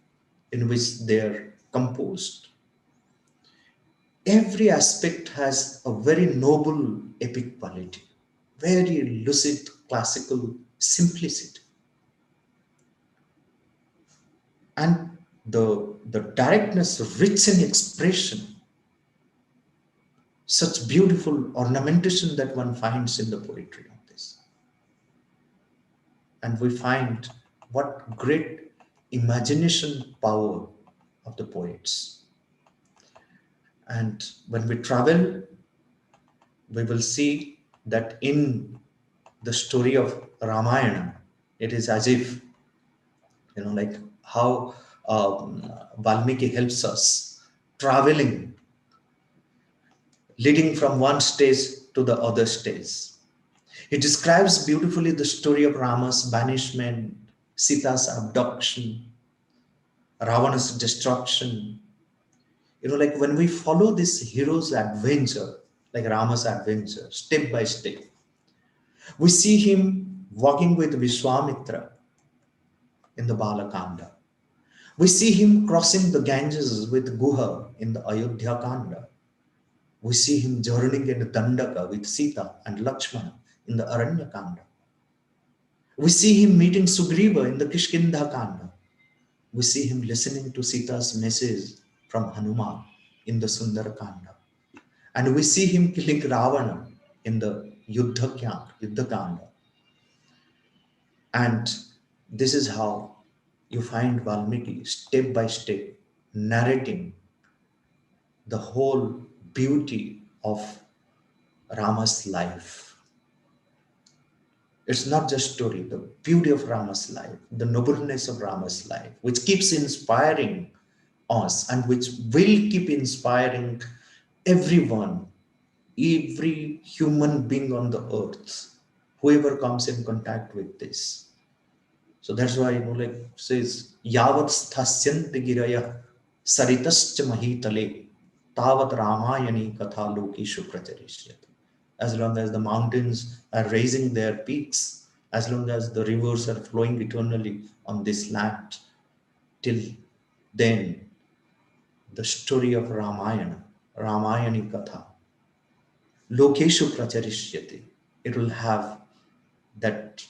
in which they are composed. Every aspect has a very noble epic quality, very lucid, classical simplicity. And the directness, rich in expression, such beautiful ornamentation that one finds in the poetry of this. And we find what great imagination power of the poets. And when we travel, we will see that in the story of Ramayana, it is as if, like how Valmiki helps us traveling, leading from one stage to the other stage. He describes beautifully the story of Rama's banishment, Sita's abduction, Ravana's destruction. Like when we follow this hero's adventure, like Rama's adventure, step by step, we see him walking with Vishwamitra in the Balakanda. We see him crossing the Ganges with Guha in the Ayodhya Kanda. We see him journeying in Dandaka with Sita and Lakshmana in the Aranya Kanda. We see him meeting Sugriva in the Kishkindha Kanda. We see him listening to Sita's message from Hanuman in the Sundara Kanda. And we see him killing Ravana in the Yuddha Kanda. And this is how you find Valmiki step by step narrating the whole beauty of Rama's life. It's not just story, the beauty of Rama's life, the nobleness of Rama's life, which keeps inspiring us and which will keep inspiring everyone, every human being on the earth, whoever comes in contact with this. So that's why, like says, Yavat sthasyanti giraya saritascha mahitale tavat ramayani katha lokeshu pracharishyati. As long as the mountains are raising their peaks, as long as the rivers are flowing eternally on this land, till then the story of Ramayana, Ramayani Katha, Lokeshu Pracharishyati, it will have that,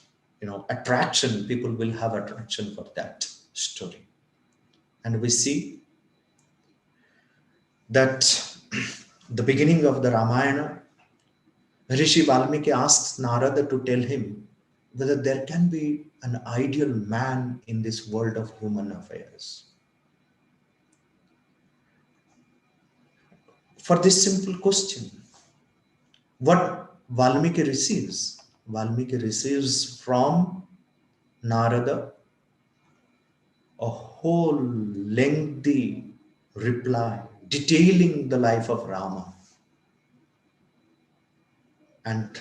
attraction. People will have attraction for that story. And we see that the beginning of the Ramayana, Rishi Valmiki asks Narada to tell him whether there can be an ideal man in this world of human affairs. For this simple question, what Valmiki receives from Narada a whole lengthy reply detailing the life of Rama. And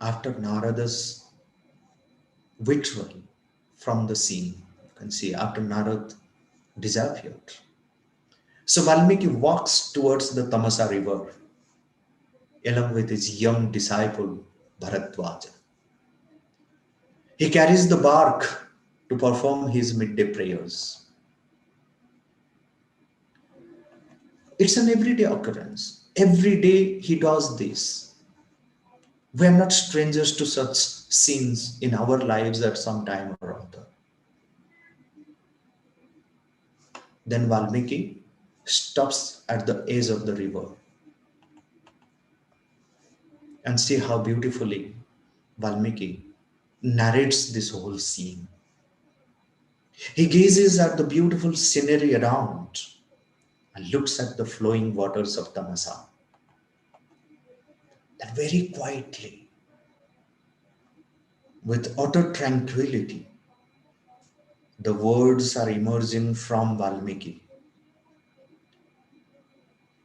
after Narada's withdrawal from the scene, you can see after Narada disappeared. So Valmiki walks towards the Tamasa river along with his young disciple Bharadwaja. He carries the bark to perform his midday prayers. It's an everyday occurrence. Every day he does this. We are not strangers to such scenes in our lives at some time or other. Then Valmiki stops at the edge of the river and see how beautifully Valmiki narrates this whole scene. He gazes at the beautiful scenery around and looks at the flowing waters of Tamasa. And very quietly, with utter tranquility, the words are emerging from Valmiki.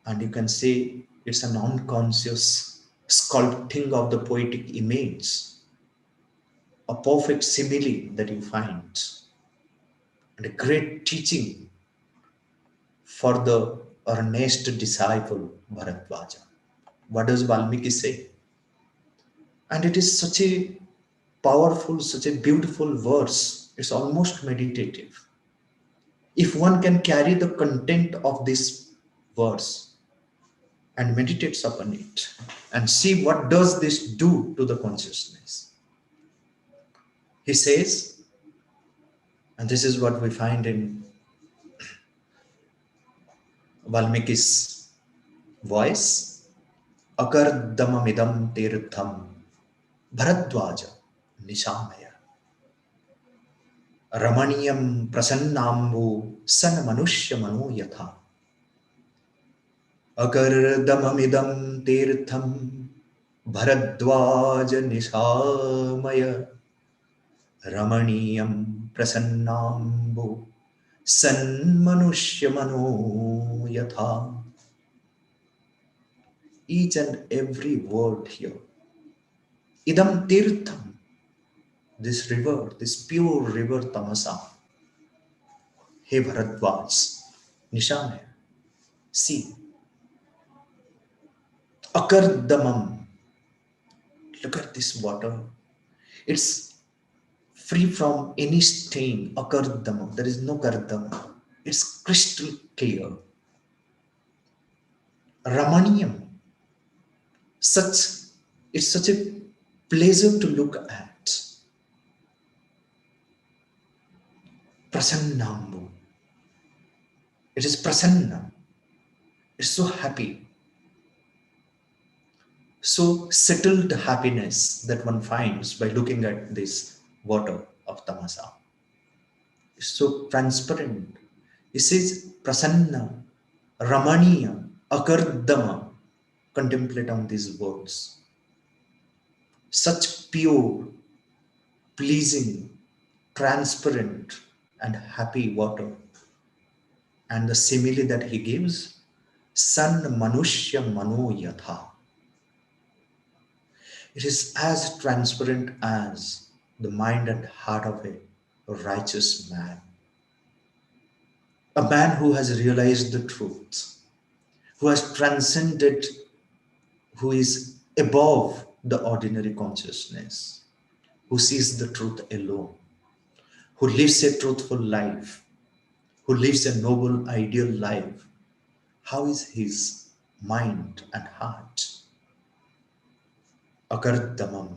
And you can say it's an unconscious sculpting of the poetic image, a perfect simile that you find, and a great teaching for the earnest disciple Bharadwaja. What does Valmiki say? And it is such a powerful, such a beautiful verse. It's almost meditative. If one can carry the content of this verse and meditates upon it and see what does this do to the consciousness. He says, and this is what we find in Valmiki's voice, Akardamamidam tirtham Bharadwaja Nishamaya Ramaniyam Prasannambu San Manushya Manu Yatha Akardamamidam tirtham Bharadwaja Nishamaya Ramaniyam Prasannambu San Manushya Manu Yatha. Each and every word here. Idam tirtham, this river, this pure river Tamasa. He Bharadwaj, Nishamaya. See, akardamam. Look at this water. It's free from any stain. Akardamam. There is no kardama. It's crystal clear. Ramaniyam. It's such a pleasure to look at. Prasannambu. It is prasanna. It's so happy. So settled happiness that one finds by looking at this water of tamasa. It's so transparent. It says prasanna, ramaniya, akardama. Contemplate on these words. Such pure, pleasing, transparent, and happy water. And the simile that he gives, san manushya mano yatha. It is as transparent as the mind and heart of a righteous man. A man who has realized the truth, who has transcended, who is above the ordinary consciousness, who sees the truth alone, who lives a truthful life, who lives a noble, ideal life. How is his mind and heart? Akardamam.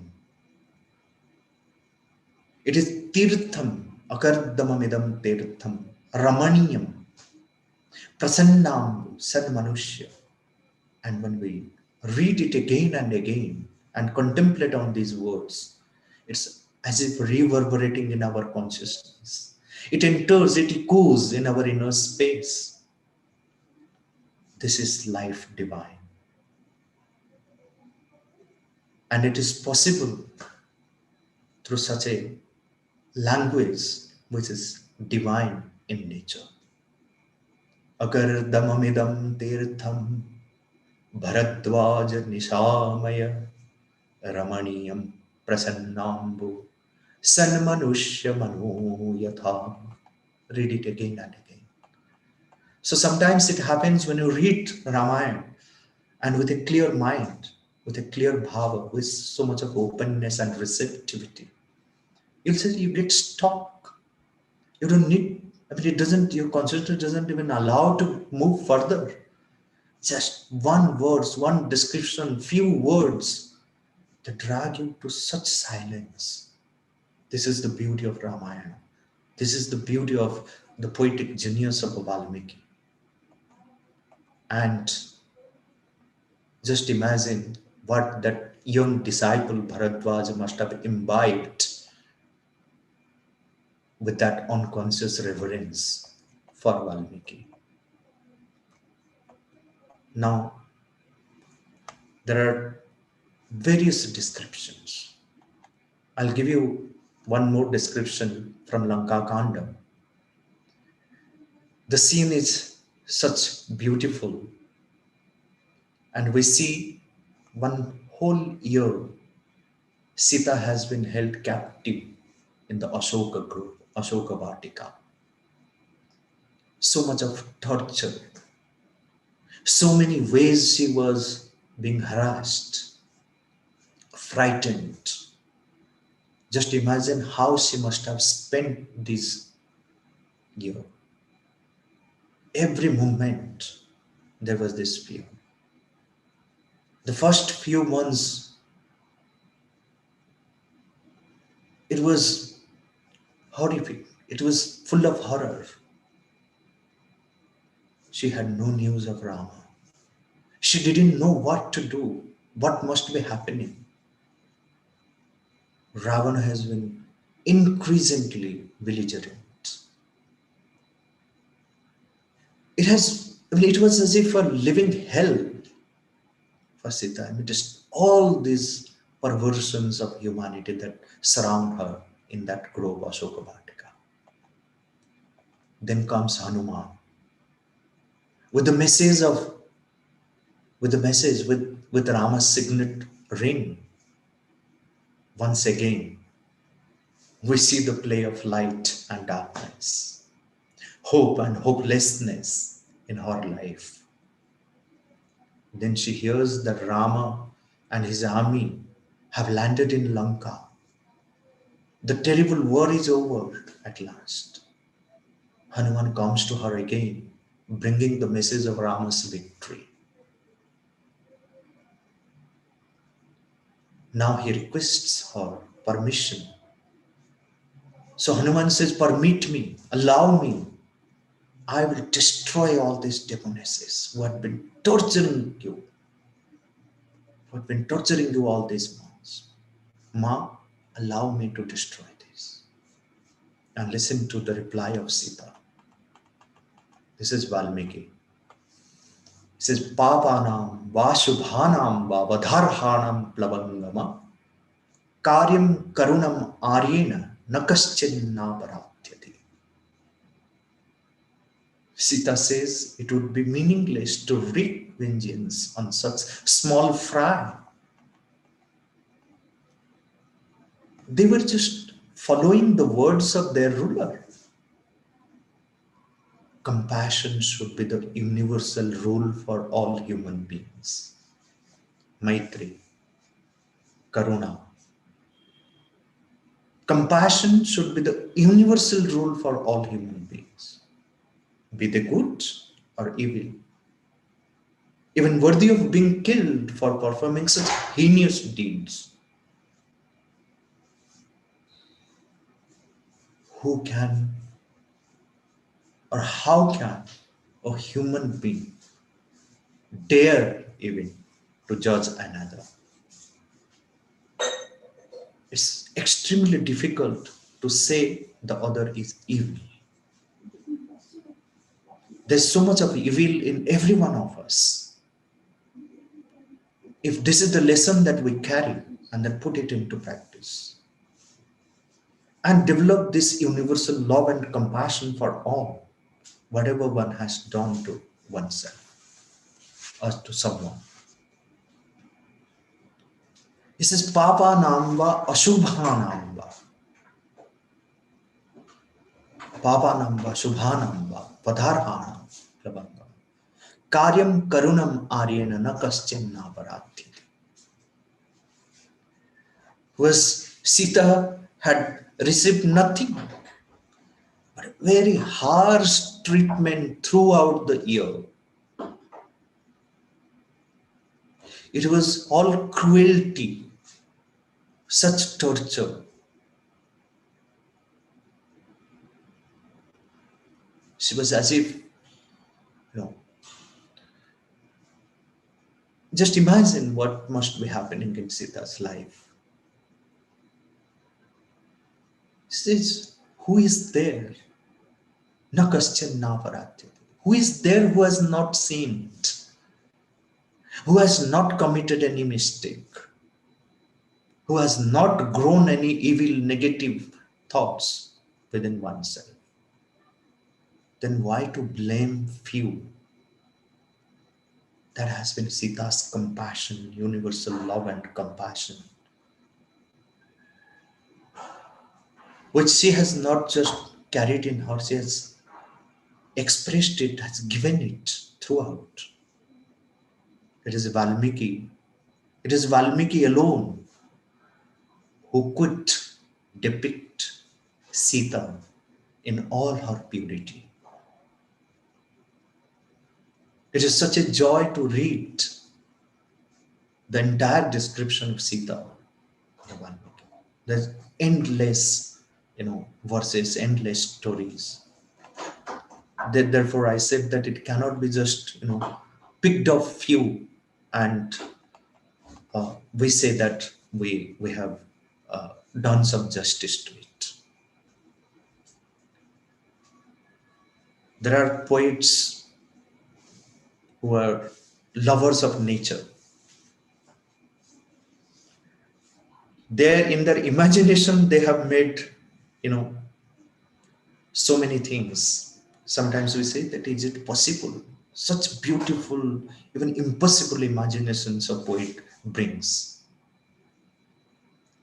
It is tirtham, akardamamidam tirtham, ramaniyam, prasannam, sanmanushya. And when we read it again and again and contemplate on these words, it's as if reverberating in our consciousness. It enters, it echoes in our inner space. This is life divine. And it is possible through such a language which is divine in nature. Akardamamidam tirtham bharadvaja nishamaya ramaniyam prasannambu sanmanushya mano yatha. Read it again and again. So sometimes it happens when you read Ramayana and with a clear mind, with a clear bhava, with so much of openness and receptivity, you'll say you get stuck. You don't need, your consciousness doesn't even allow to move further. Just one words, one description, few words that drag you to such silence. This is the beauty of Ramayana. This is the beauty of the poetic genius of Valmiki. And just imagine what that young disciple Bharadwaja must have imbibed with that unconscious reverence for Valmiki. Now, there are various descriptions. I'll give you one more description from Lanka Kanda. The scene is such beautiful, and we see one whole year Sita has been held captive in the Ashoka group, Ashoka Vatika. So much of torture, so many ways she was being harassed, frightened. Just imagine how she must have spent this year. Every moment there was this fear. The first few months, it was horrific. It was full of horror. She had no news of Rama. She didn't know what to do, what must be happening. Ravana has been increasingly belligerent. It was as if a living hell for Sita. Just all these perversions of humanity that surround her in that grove Ashoka Vatika. Then comes Hanuman with Rama's signet ring. Once again, we see the play of light and darkness, hope and hopelessness in her life. Then she hears that Rama and his army have landed in Lanka. The terrible war is over at last. Hanuman comes to her again, bringing the message of Rama's victory. Now he requests her permission. So Hanuman says, permit me, allow me. I will destroy all these demonesses who have been torturing you. Who have been torturing you all these months. Ma, allow me to destroy this. And listen to the reply of Sita. This is Valmiki. He says, Papanam va shubhanam va vadharhanam plavangama karyam karunam aryena nakaschinna parathyati. Sita says it would be meaningless to wreak vengeance on such small fry. They were just following the words of their ruler. Compassion should be the universal rule for all human beings. Maitri, Karuna. Compassion should be the universal rule for all human beings. Be they good or evil. Even worthy of being killed for performing such heinous deeds. Who can or how can a human being dare even to judge another? It's extremely difficult to say the other is evil. There's so much of evil in every one of us. If this is the lesson that we carry and then put it into practice and develop this universal love and compassion for all, whatever one has done to oneself or to someone. He says, Papa Namba Ashubha Namba. Papa Namba Shubha Namba Padharhana Prabangam. Karyam Karunam Aryena Nakaschenna Parathyati. Was Sita had received nothing but very harsh treatment throughout the year. It was all cruelty, such torture. She was as if, just imagine what must be happening in Sita's life. She says, who is there? Nakaschenna Parathyati. Who is there who has not sinned? Who has not committed any mistake? Who has not grown any evil, negative thoughts within oneself? Then why to blame few? That has been Sita's compassion, universal love and compassion, which she has not just carried in her, she has expressed it, has given it throughout. It is Valmiki alone who could depict Sita in all her purity. It is such a joy to read the entire description of Sita. There's endless, verses, endless stories. Therefore, I said that it cannot be just, picked up few and we say that we have done some justice to it. There are poets who are lovers of nature. In their imagination, they have made, so many things. Sometimes we say that is it possible? Such beautiful, even impossible imaginations a poet brings.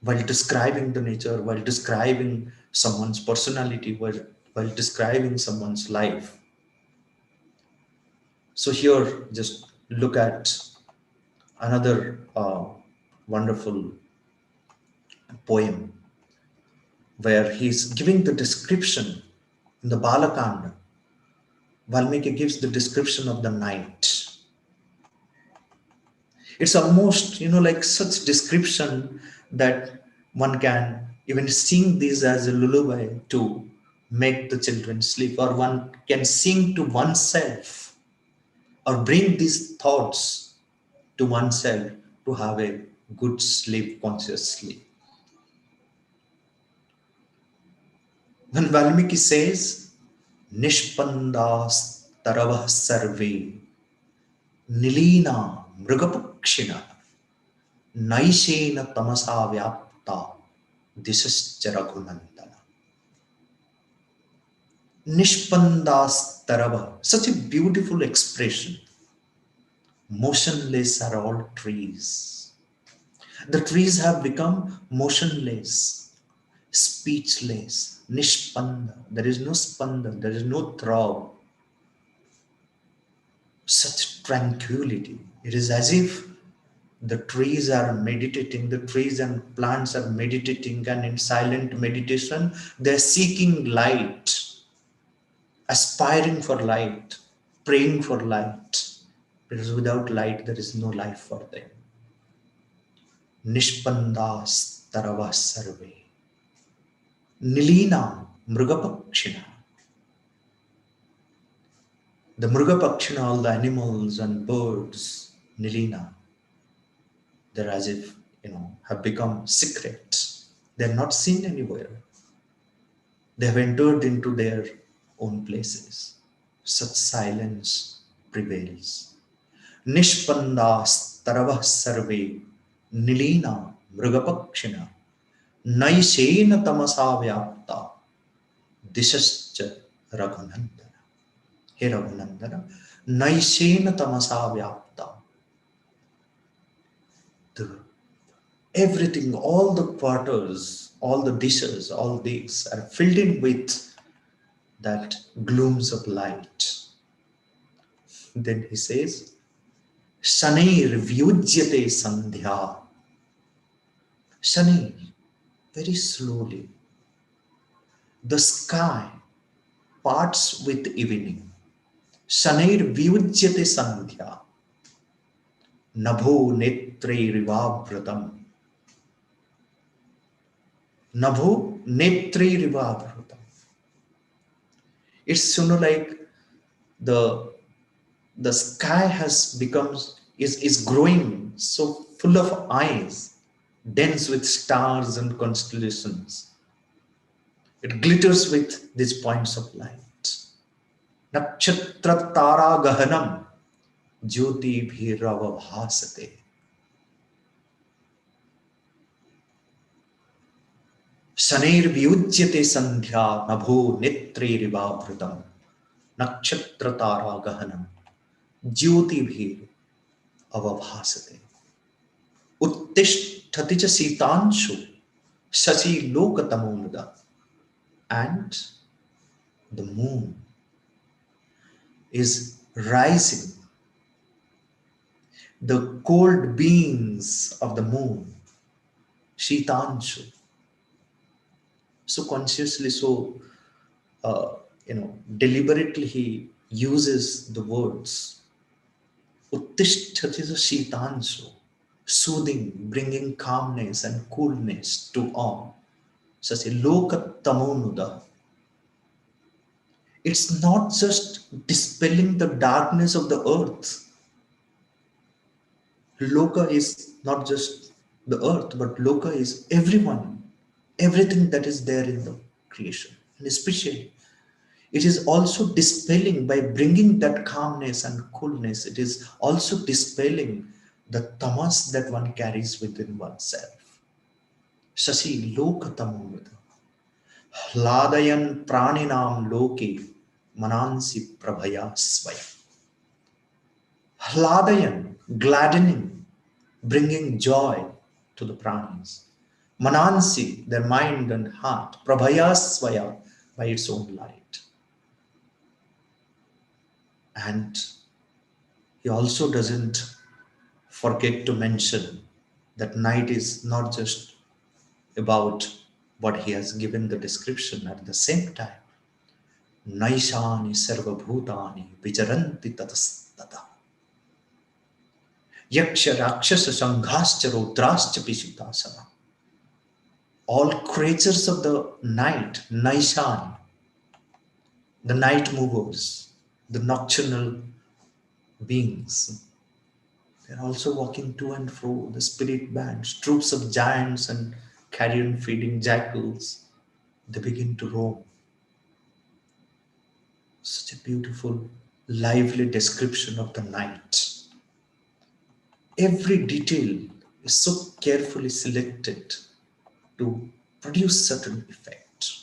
While describing the nature, while describing someone's personality, while describing someone's life. So here, just look at another wonderful poem where he's giving the description in the Balakanda. Valmiki gives the description of the night. It's almost, like such description that one can even sing this as a lullaby to make the children sleep, or one can sing to oneself or bring these thoughts to oneself to have a good sleep consciously. When Valmiki says, Nishpandas taravah sarve nilina mrugapakshina naishena tamasa vyapta disascha raghunandana. Nishpandas tarava, such a beautiful expression. Motionless are all trees. The trees have become motionless, speechless, nishpanda. There is no spanda, there is no throb. Such tranquility. It is as if the trees are meditating, the trees and plants are meditating, and in silent meditation, they are seeking light, aspiring for light, praying for light. Because without light, there is no life for them. Nishpandas tarava sarve. Nilina mrugapakshina. The mrugapakshina, all the animals and birds, nilina, they're as if, have become secret. They're not seen anywhere. They have entered into their own places. Such silence prevails. Nishpandas taravah sarve nilina mrugapakshina naishena tamasa vyapta disascha raghunandana. Hey Raghunandana, naishena tamasa vyapta. Everything, all the quarters, all the dishes, all these are filled in with that glooms of light. Then he says, Shanair vyujyate sandhya. Shanair, very slowly, the sky parts with evening. Shanair vyujyate sandhya. Nabho netre rivavratam. Nabho netre rivavratam. It's like the sky has become, is growing so full of eyes, dense with stars and constellations. It glitters with these points of light. Nakshatra tara gahanam jyoti bhirava bhasate. Shanair vyujyate sandhya nabho netre rivavratam nakshatra tara gahanam jyoti bhir avabhasate. Uttishtati cha sitanshu shashi lokatamunuda. And the moon is rising. The cold beams of the moon, shitanshu. So consciously, deliberately he uses the words. Uttishtati cha sitanshu. Soothing, bringing calmness and coolness to all. Such a lokatamonuda. It's not just dispelling the darkness of the earth. Loka is not just the earth, but Loka is everyone, everything that is there in the creation. And especially, it is also dispelling by bringing that calmness and coolness. It is also dispelling the tamas that one carries within oneself. Shashi lokatamonuda. Hladayan praninam loke manansi prabhaya svaya. Hladayan, gladdening, bringing joy to the pranis. Manansi, their mind and heart. Prabhaya svaya, by its own light. And he also doesn't forget to mention that night is not just about what he has given the description. At the same time, Naishani Sarvabhutani Vijaranti Tatastata Yaksha Rakshasa Sanghascha Rudrascha Pishitasana. All creatures of the night, Naishani, the night movers, the nocturnal beings, they're also walking to and fro, the spirit bands, troops of giants and carrion feeding jackals, they begin to roam. Such a beautiful, lively description of the night. Every detail is so carefully selected to produce certain effect.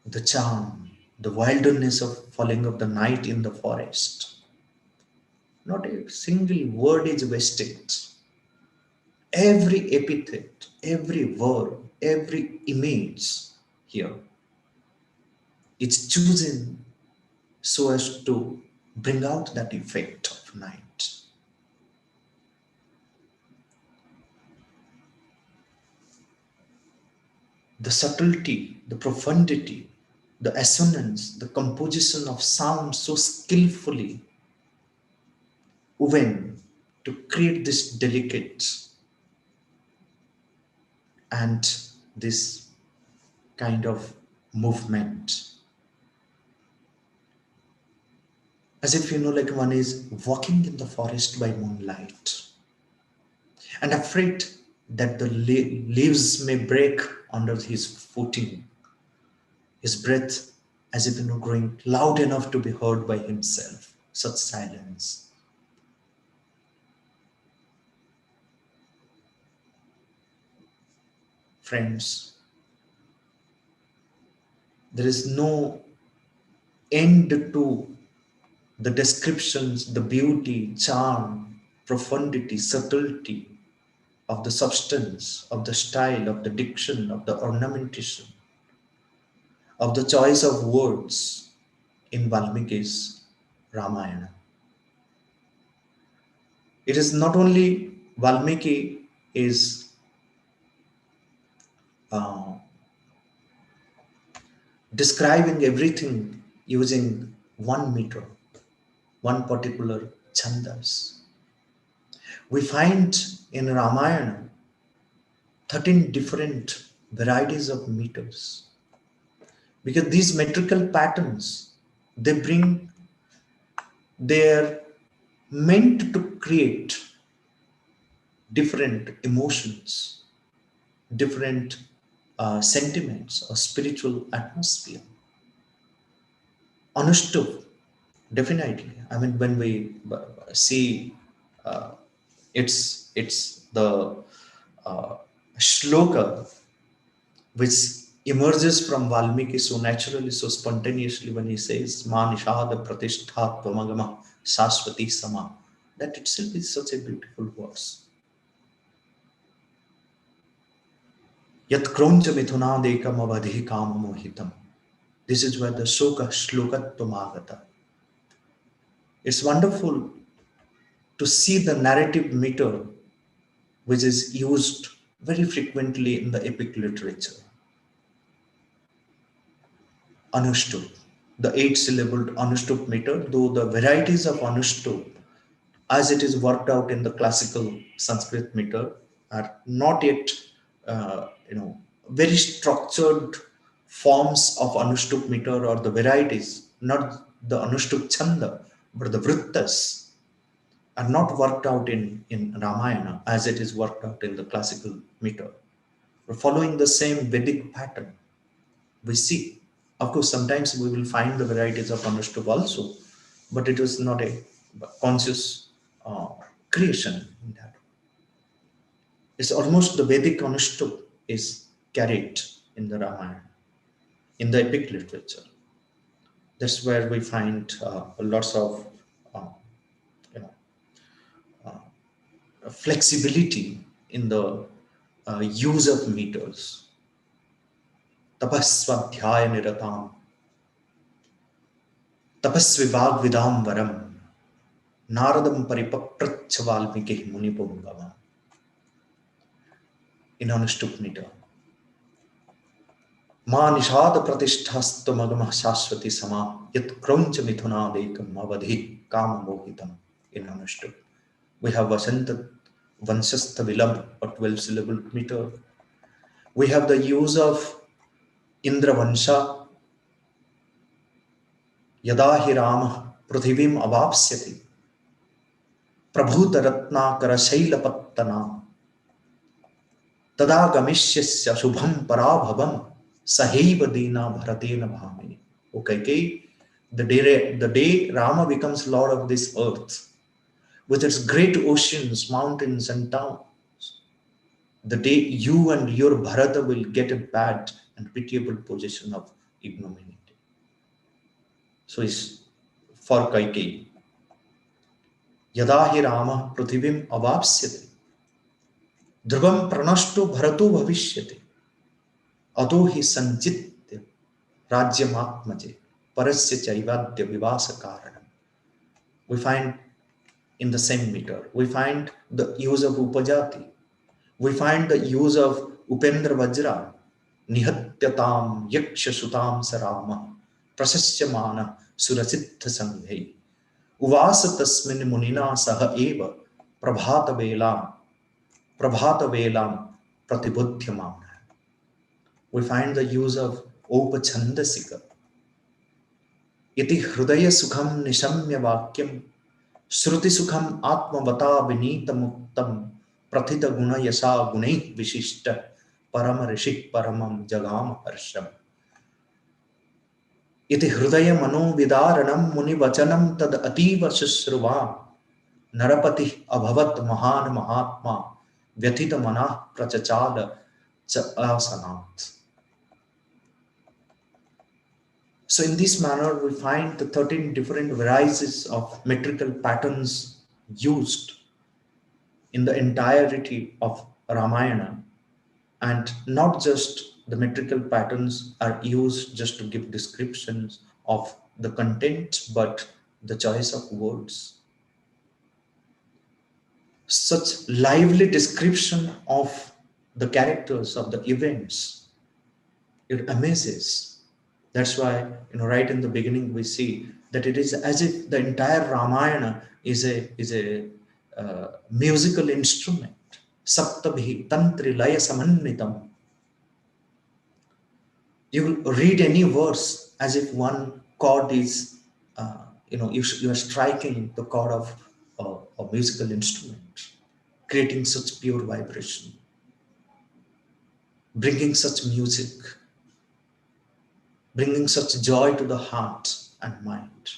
The charm, the wilderness of falling of the night in the forest. Not a single word is wasted. Every epithet, every word, every image here is chosen so as to bring out that effect of night. The subtlety, the profundity, the assonance, the composition of sound so skillfully woven to create this delicate and this kind of movement. As if, like one is walking in the forest by moonlight and afraid that the leaves may break under his footing, his breath as if, growing loud enough to be heard by himself. Such silence. Friends, there is no end to the descriptions, the beauty, charm, profundity, subtlety of the substance, of the style, of the diction, of the ornamentation, of the choice of words in Valmiki's Ramayana. It is not only Valmiki is describing everything using one meter, one particular chandas. We find in Ramayana 13 different varieties of meters, because these metrical patterns, they're meant to create different emotions, different sentiments or spiritual atmosphere. Anushtup, definitely. I mean, when we see it's the shloka which emerges from Valmiki so naturally, so spontaneously when he says Ma nishada pratishtha tvamagama saswati sama. That itself is such a beautiful verse. Yat kroncha mithunadekam avadhi kama mohitam. This is where the soka shlokatvamagata. It's wonderful to see the narrative meter which is used very frequently in the epic literature. Anushtup, the 8-syllabled Anushtup meter, though the varieties of Anushtup, as it is worked out in the classical Sanskrit meter, are not yet, very structured forms of Anushtup meter, or the varieties, not the Anushtup chanda, but the vrittas, are not worked out in Ramayana as it is worked out in the classical meter. We're following the same Vedic pattern. We see, of course, sometimes we will find the varieties of Anushtup also, but it was not a conscious creation in that. It's almost the Vedic Anushtup is carried in the Ramayana, in the epic literature. That's where we find lots of flexibility in the use of meters. Tapasvadhyaya niratam, tapasvivag vidam varam, Naradam Paripapracha Valmiki Munipungama. In Anushtup meter. Ma Nishad Pratishthasta Magama Shashwati Sama Yat Kruncha Mithuna Dekam Avadhi Kama Mohitam in Anushtup. We have Vasanta Vanshastha Vilab, or 12 syllable meter. We have the use of Indra Vansha Yadahi Rama Prithivim Avapsyati Prabhuta Ratnakara Shailapattana Tada Gamishyasya Shubham Parabhavam Sahaiva Dina Bharatena Bhamini. Okay, the day Rama becomes Lord of this earth, with its great oceans, mountains, and towns, the day you and your Bharata will get a bad and pitiable position of ignominy. So it's for Kaikeyi. Yadahi Rama Prithivim Avapsyati Dhruvam Pranashto Bharato Bhavishyati Adohi Sanchitya Rajyamatmaje Parasya Chaivadya Vivasa Karanam. We find in the same meter, we find the use of Upajati. We find the use of Upendra Vajra, Nihatyatam Yaksha Sutam Sarama, Prasasyamana Surasittha Sanghe, Uvasa Tasmin Munina Saha Eva, Prabhata Velam, Pratibudhyamana. We find the use of Opachandasika, Iti Hrudaya Sukham Nishamya Vakyam, Shruti Sukham Atma Vata Vinita Muktam, Prathita Guna Yasa Gunai Vishishta, Parama Rishik Paramam Jagam Harsham. Iti Hrudaya Mano Vidaranam Muni Vachanam Tad Ativa Shusruva, Narapati Abhavat Mahan Mahatma, Vyathita Manah Prachachala Cha Asanat. So in this manner, we find the 13 different varieties of metrical patterns used in the entirety of Ramayana, and not just the metrical patterns are used just to give descriptions of the content, but the choice of words. Such lively description of the characters of the events, it amazes. That's why, right in the beginning, we see that it is as if the entire Ramayana is a musical instrument. Saptabhi tantri laya samanvitam. You will read any verse as if one chord is, you are striking the chord of a musical instrument, creating such pure vibration, bringing such music, bringing such joy to the heart and mind.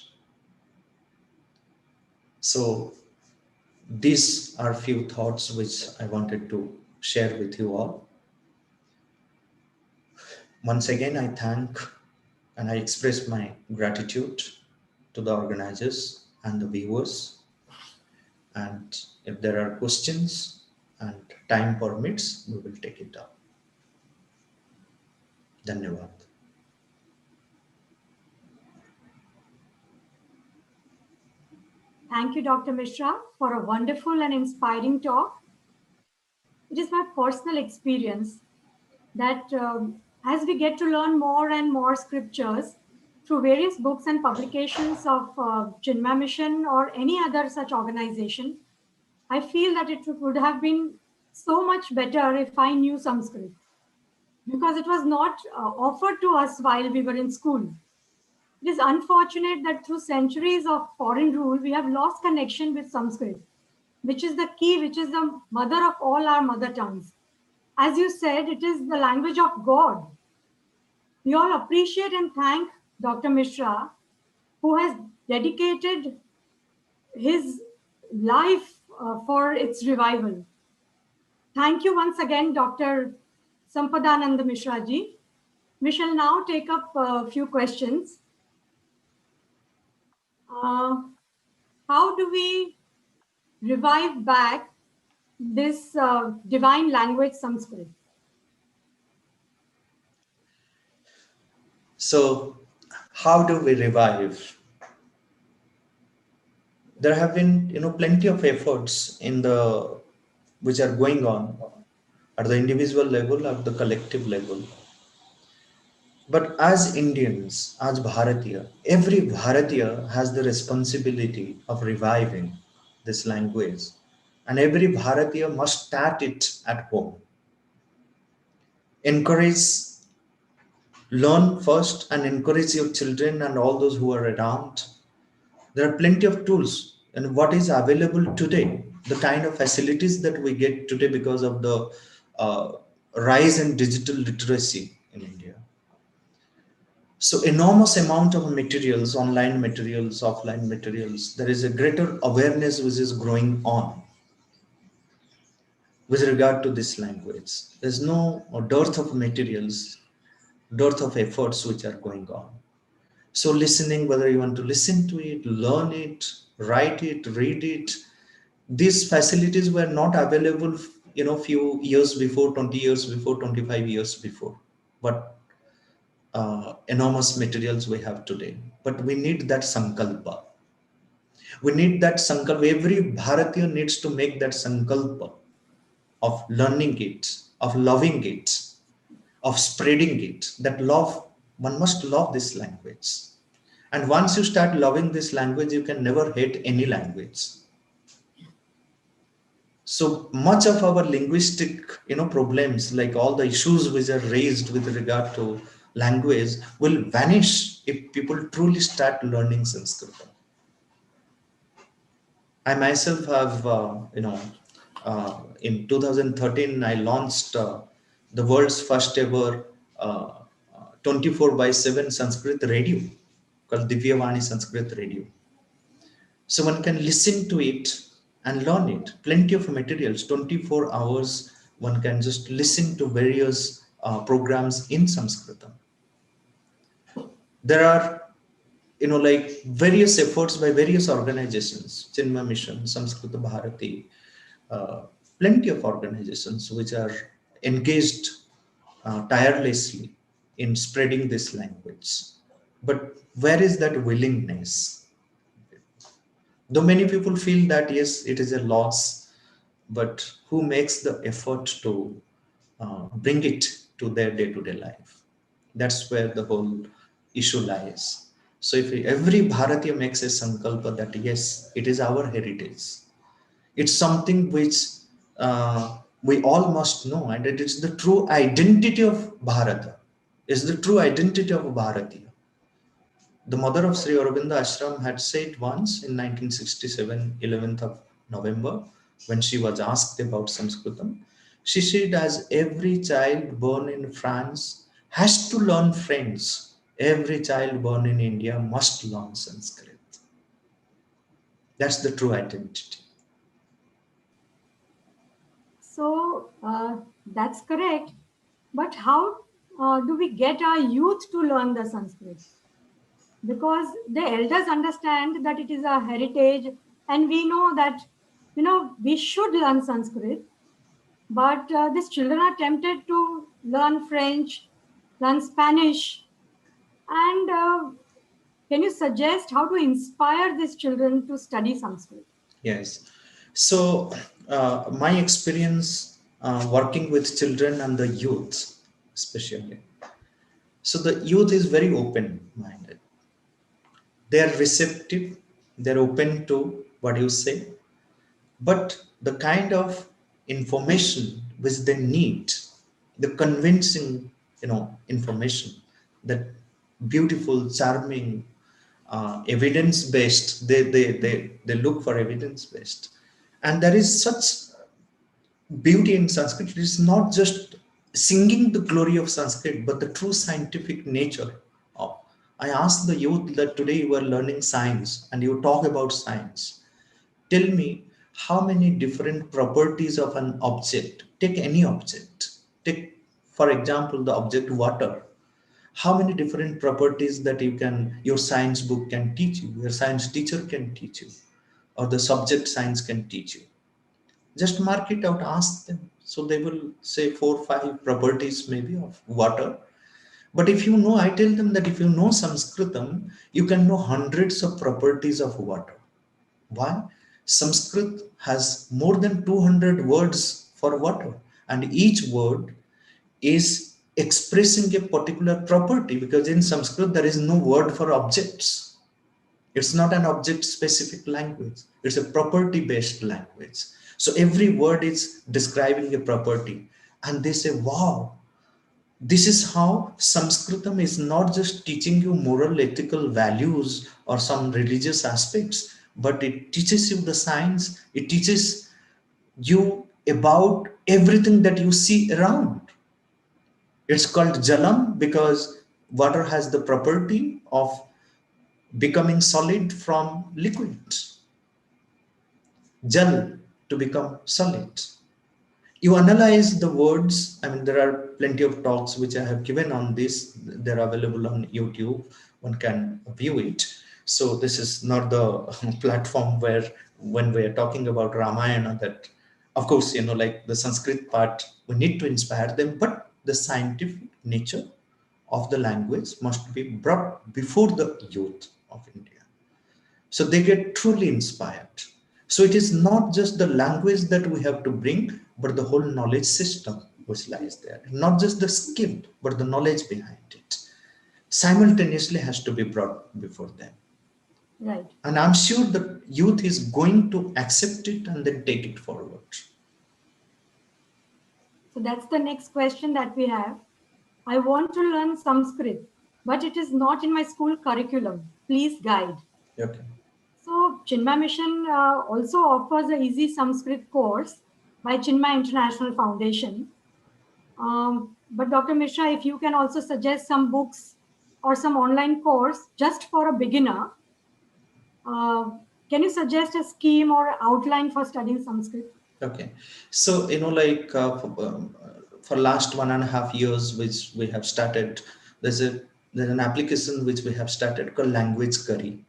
So these are few thoughts which I wanted to share with you all. Once again, I thank and I express my gratitude to the organizers and the viewers. And if there are questions and time permits, we will take it up. Dhanyavad. Thank you, Dr. Mishra, for a wonderful and inspiring talk. It is my personal experience that as we get to learn more and more scriptures through various books and publications of Chinmay Mission or any other such organization, I feel that it would have been so much better if I knew Sanskrit, because it was not offered to us while we were in school. It is unfortunate that through centuries of foreign rule, we have lost connection with Sanskrit, which is the key, which is the mother of all our mother tongues. As you said, it is the language of God. We all appreciate and thank Dr. Mishra, who has dedicated his life for its revival. Thank you once again, Dr. Sampadananda Mishra ji. We shall now take up a few questions. How do we revive back this divine language, Sanskrit? So how do we revive? There have been plenty of efforts in the which are going on at the individual level, at the collective level. But as Indians, as Bharatiya, every Bharatiya has the responsibility of reviving this language. And every Bharatiya must start it at home. Encourage, learn first and encourage your children and all those who are around. There are plenty of tools. And what is available today, the kind of facilities that we get today because of the uh, rise in digital literacy in India. So enormous amount of materials, online materials, offline materials. There is a greater awareness which is growing on with regard to this language. There's no dearth of materials, dearth of efforts which are going on. So listening, whether you want to listen to it, learn it, write it, read it, these facilities were not available, few years before, 20 years before, 25 years before. But enormous materials we have today. But we need that sankalpa. We need that sankalpa. Every Bharatiya needs to make that sankalpa of learning it, of loving it, of spreading it. That love, one must love this language. And once you start loving this language, you can never hate any language. So much of our linguistic, problems, like all the issues which are raised with regard to language, will vanish if people truly start learning Sanskrit. I myself have, in 2013, I launched the world's first ever 24/7 Sanskrit radio called Divyavani Sanskrit Radio. So one can listen to it and learn it. Plenty of materials, 24 hours, one can just listen to various programs in Sanskrit. There are, like various efforts by various organizations, Chinmay Mission, Sanskrit Bharati, plenty of organizations which are engaged tirelessly in spreading this language. But where is that willingness? Though many people feel that yes, it is a loss, but who makes the effort to bring it to their day-to-day life? That's where the whole issue lies. So if every Bharatiya makes a sankalpa that yes, it is our heritage, it's something which we all must know, and it is the true identity of Bharata, is the true identity of Bharatiya. The mother of Sri Aurobindo Ashram had said once in 1967, 11th of November, when she was asked about Sanskritam, she said, as every child born in France has to learn French, every child born in India must learn Sanskrit. That's the true identity. So that's correct. But how do we get our youth to learn the Sanskrit? Because the elders understand that it is a heritage, and we know that, we should learn Sanskrit. But these children are tempted to learn French, learn Spanish. And can you suggest how to inspire these children to study Sanskrit? Yes. So my experience working with children and the youth, especially. So the youth is very open-minded. They are receptive. They're open to what you say. But the kind of information which they need, the convincing, information, that beautiful, charming, evidence-based, they look for evidence-based. And there is such beauty in Sanskrit. It is not just singing the glory of Sanskrit, but the true scientific nature of. I ask the youth that today you are learning science and you talk about science. Tell me how many different properties of an object. Take any object. Take, for example, the object water. How many different properties that your science book can teach you, your science teacher can teach you, or the subject science can teach you. Just mark it out, ask them. So they will say 4 or 5 properties maybe of water. But if you know, I tell them that if you know Sanskritam, you can know hundreds of properties of water. Why? Sanskrit has more than 200 words for water, and each word is expressing a particular property, because in Sanskrit there is no word for objects. It's not an object specific language, it's a property based language. So every word is describing a property, and they say, wow, this is how Sanskritam is not just teaching you moral, ethical values or some religious aspects, but it teaches you the science, it teaches you about everything that you see around. It's called Jalam because water has the property of becoming solid from liquids. Jal, to become solid. You analyze the words. I mean, there are plenty of talks which I have given on this. They're available on YouTube, one can view it. So this is not the platform where, when we are talking about Ramayana, that of course, like the Sanskrit part, we need to inspire them, but the scientific nature of the language must be brought before the youth of India, so they get truly inspired. So it is not just the language that we have to bring, but the whole knowledge system which lies there. Not just the skill, but the knowledge behind it simultaneously has to be brought before them. Right. And I'm sure the youth is going to accept it and then take it forward. So that's the next question that we have. I want to learn Sanskrit, but it is not in my school curriculum. Please guide. Okay. So Chinmay Mission also offers a easy Sanskrit course by Chinmay International Foundation. But Dr. Mishra, if you can also suggest some books or some online course just for a beginner, can you suggest a scheme or outline for studying Sanskrit? Okay. So, like for last 1.5 years, which we have started, there's an application which we have started called Language Curry.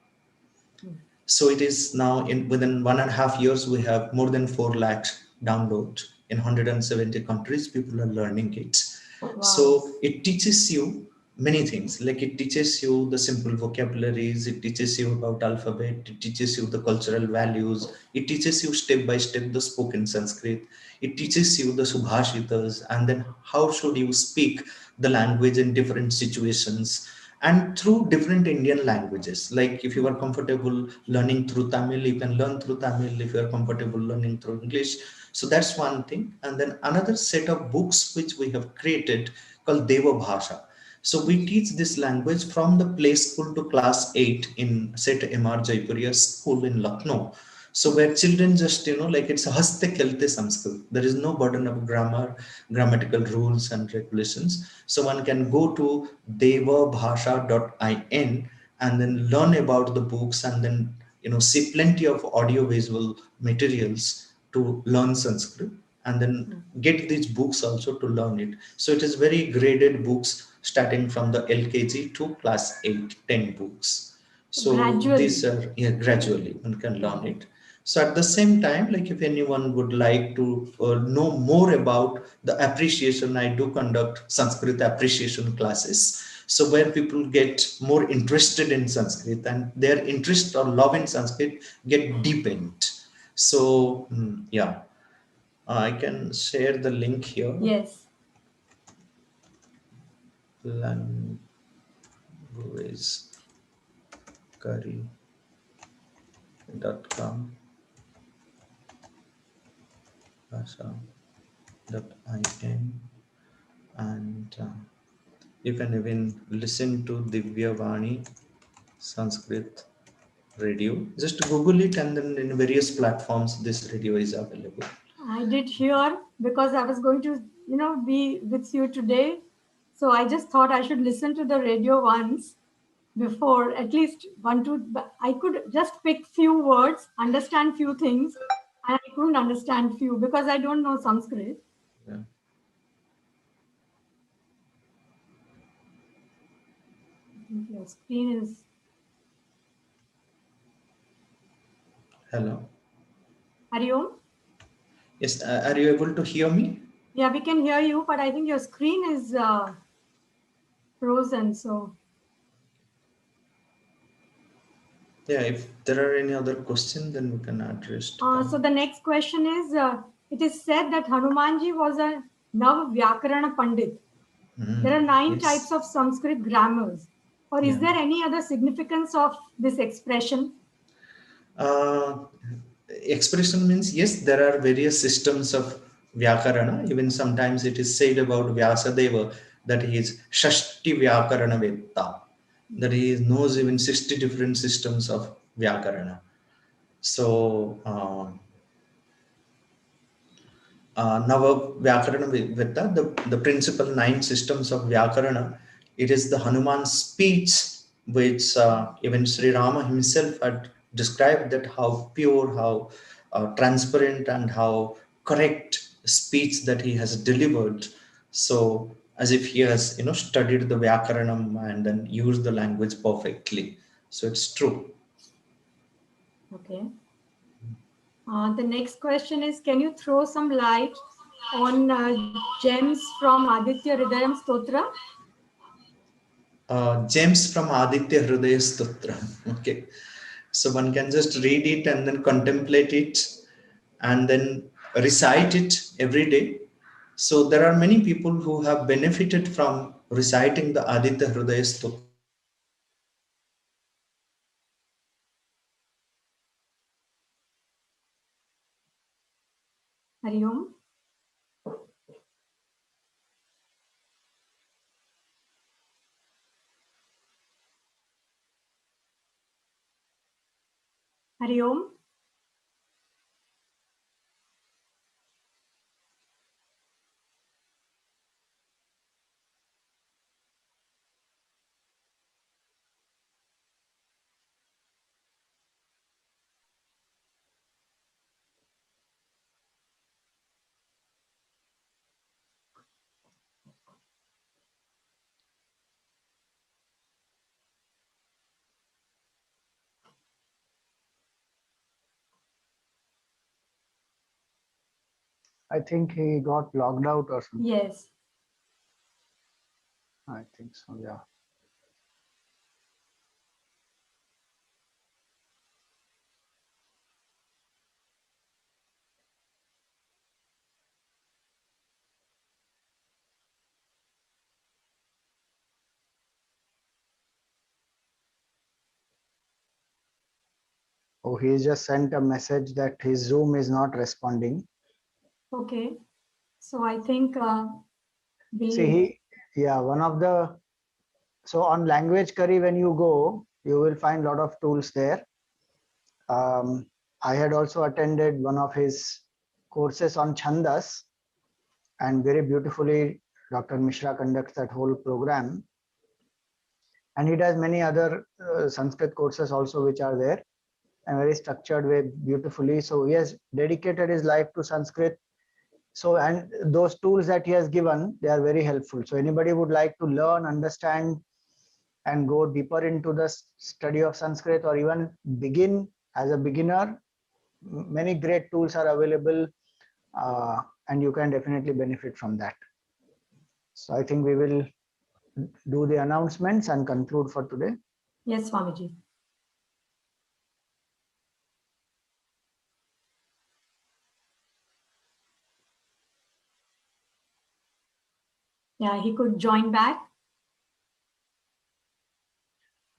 So it is now within 1.5 years, we have more than 4 lakh downloads in 170 countries. People are learning it. Wow. So it teaches you many things. Like it teaches you the simple vocabularies. It teaches you about alphabet. It teaches you the cultural values. It teaches you step by step the spoken Sanskrit. It teaches you the subhashitas, and then how should you speak the language in different situations, and through different Indian languages. Like if you are comfortable learning through Tamil, you can learn through Tamil. If you are comfortable learning through English, so that's one thing. And then another set of books which we have created called Deva Bhasha. So we teach this language from the play school to class 8 in Set MR Jaipuriya school in Lucknow. So where children just, like it's a haste khelte Sanskrit. There is no burden of grammar, grammatical rules and regulations. So one can go to devabhasha.in and then learn about the books, and then, see plenty of audio visual materials to learn Sanskrit, and then get these books also to learn it. So it is very graded books starting from the LKG to class 8, 10 books. So gradually. These are gradually one can learn it. So at the same time, like if anyone would like to know more about the appreciation, I do conduct Sanskrit appreciation classes. So where people get more interested in Sanskrit and their interest or love in Sanskrit get deepened. So yeah, I can share the link here. Yes. Languagecurry.com Bhasha.in, and you can even listen to Divya Vani Sanskrit radio. Just Google it, and then in various platforms this radio is available. I did hear, because I was going to, be with you today. So I just thought I should listen to the radio once before, at least one, two. I could just pick few words, understand few things, and I couldn't understand few because I don't know Sanskrit. Yeah. Your screen is. Hello. Hariom? Yes, are you able to hear me? Yeah, we can hear you, but I think your screen is frozen. So Yeah, if there are any other questions, then we can address to them. So the next question is, it is said that Hanumanji was a Nav Vyakarana Pandit. There are 9 Yes. types of Sanskrit grammars. Or is Yeah. there any other significance of this expression? Uh, Expression means, yes, there are various systems of Vyakarana. Even sometimes it is said about Vyasadeva that he is Shashti Vyakarana Vetta, that he knows even 60 different systems of Vyakarana. So, Nava Vyakarana Vetta, the principal 9 systems of Vyakarana, it is the Hanuman speech which even Sri Rama himself had described, that how pure, how transparent, and how correct speech that he has delivered. So, as if he has studied the Vyakaranam and then used the language perfectly. So it's true. Okay. The next question is, can you throw some light on gems from Aditya Hridayam Stotra? Gems from Aditya Hridaya Stotra. Okay. So one can just read it and then contemplate it and then recite it every day. So there are many people who have benefited from reciting the Aditya Hridaya Stotra. Hari Om. Hari Om. I think he got logged out or something. Yes. I think so, yeah. Oh, he just sent a message that his Zoom is not responding. Okay. So I think See, one of the, so on Language Curry, when you go, you will find a lot of tools there. I had also attended one of his courses on Chandas, and very beautifully, Dr. Mishra conducts that whole program. And he does many other Sanskrit courses also, which are there, and very structured way, beautifully. So he has dedicated his life to Sanskrit. So, and those tools that he has given, they are very helpful. So anybody would like to learn, understand, and go deeper into the study of Sanskrit, or even begin as a beginner, many great tools are available, and you can definitely benefit from that. So I think we will do the announcements and conclude for today. yes, Swamiji. Yeah, he could join back.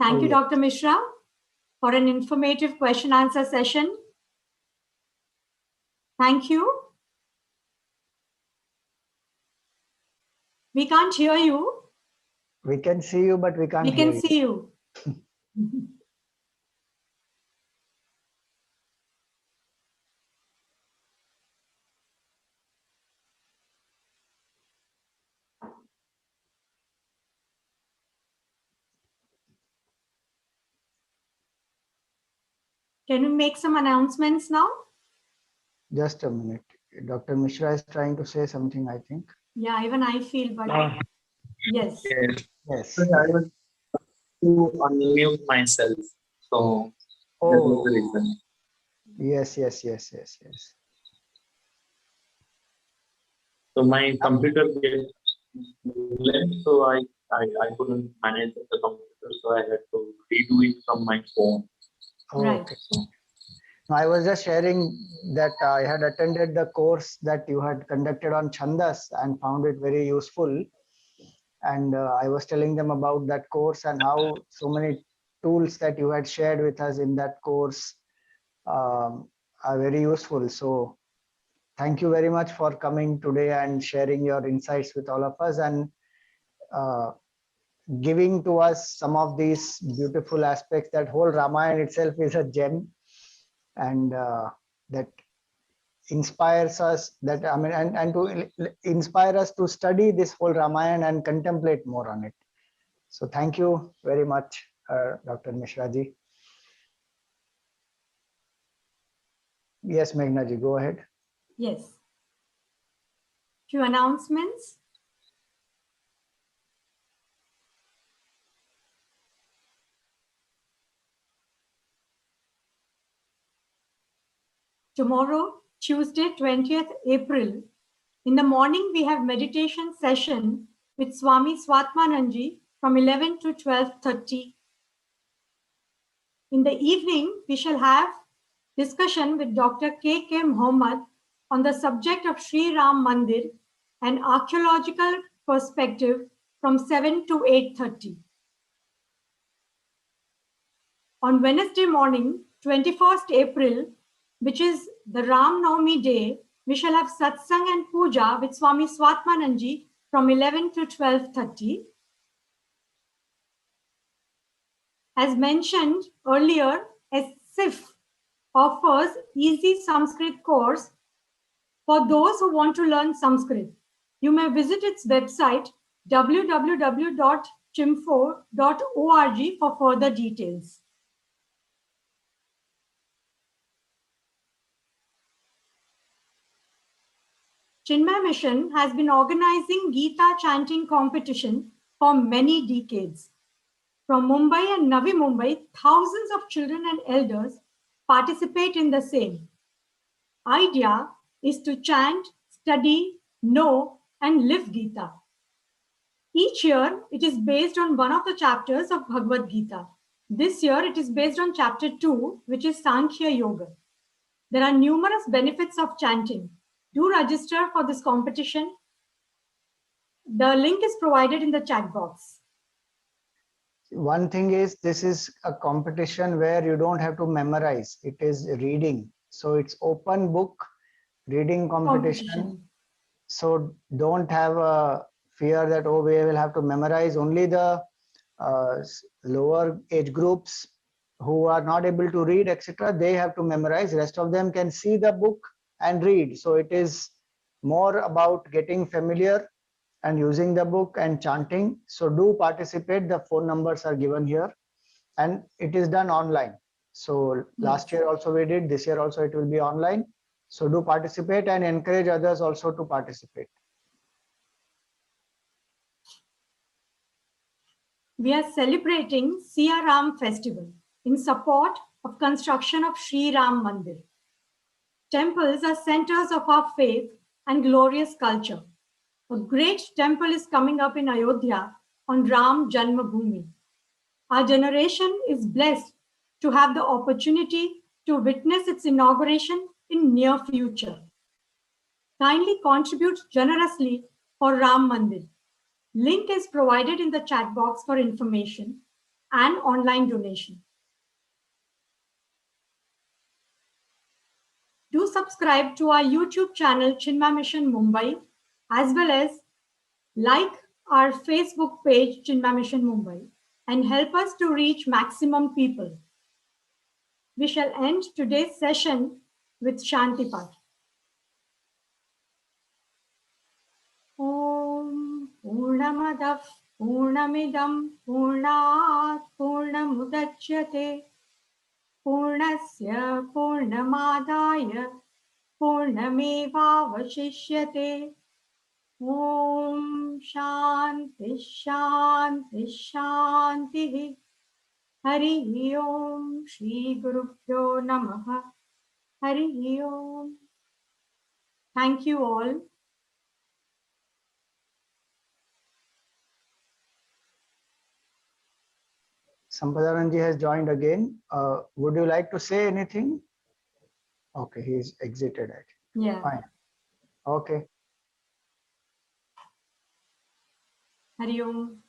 Thank you, yes. Dr. Mishra, for an informative question answer session. Thank you. We can't hear you. We can see you, but we can't We hear can you. see you. Can we make some announcements now? Just a minute. Dr. Mishra is trying to say something, I think. Yeah, even I feel, but yes. Yes. Yes. So I was to unmute myself. So that was the reason. Yes. So my computer gets left, so I couldn't manage the computer, so I had to redo it from my phone. Right. Okay. I was just sharing that I had attended the course that you had conducted on Chandas and found it very useful. And I was telling them about that course and how so many tools that you had shared with us in that course are very useful. So thank you very much for coming today and sharing your insights with all of us and giving to us some of these beautiful aspects. That whole Ramayana itself is a gem, and that inspires us, that I mean, and to inspire us to study this whole Ramayana and contemplate more on it. So thank you very much, Dr. Mishra ji. Yes, Meghna ji, go ahead. Yes. Few announcements. Tomorrow, Tuesday, 20th April, in the morning, we have meditation session with Swami Swatmananji from 11 to 12:30. In the evening, we shall have discussion with Dr. K.K. Mohammed on the subject of Sri Ram Mandir and archaeological perspective from 7 to 8:30. On Wednesday morning, 21st April, which is the Ram Navami day, we shall have satsang and puja with Swami Swatmananji from 11 to 12:30. As mentioned earlier, SIF offers easy Sanskrit course for those who want to learn Sanskrit. You may visit its website www.chimfo.org for further details. Chinmay Mission has been organizing Gita chanting competition for many decades. From Mumbai and Navi Mumbai, thousands of children and elders participate in the same. Idea is to chant, study, know, and live Gita. Each year, it is based on one of the chapters of Bhagavad Gita. This year, it is based on chapter 2, which is Sankhya Yoga. There are numerous benefits of chanting. Do register for this competition. The link is provided in the chat box. One thing is, this is a competition where you don't have to memorize. It is reading. So it's open book reading competition. So don't have a fear that, oh, we will have to memorize. Only the lower age groups who are not able to read, etc., they have to memorize. Rest of them can see the book and read. So it is more about getting familiar and using the book and chanting. So do participate. The phone numbers are given here, and it is done online. So last year also we did, this year also it will be online. So do participate and encourage others also to participate. We are celebrating SiyaRam festival in support of construction of Sri Ram Mandir. Temples are centers of our faith and glorious culture. A great temple is coming up in Ayodhya on Ram Janmabhoomi. Our generation is blessed to have the opportunity to witness its inauguration in near future. Kindly contribute generously for Ram Mandir. Link is provided in the chat box for information and online donation. Do subscribe to our YouTube channel Chinmay Mission Mumbai, as well as like our Facebook page Chinmay Mission Mumbai, and help us to reach maximum people. We shall end today's session with Shanti Path. Om Purnamadav Purnamidam Purnat Purnamudachyate Purnasya Purnamadaya Purnamevavashishyate. Om Shanti Shanti Shanti. Hari Om Shri Gurubhyo Namaha. Hari Om. Thank you all. Sampadananda has joined again. Would you like to say anything? Okay, he's exited it. Yeah. Fine. Okay. Hari Om.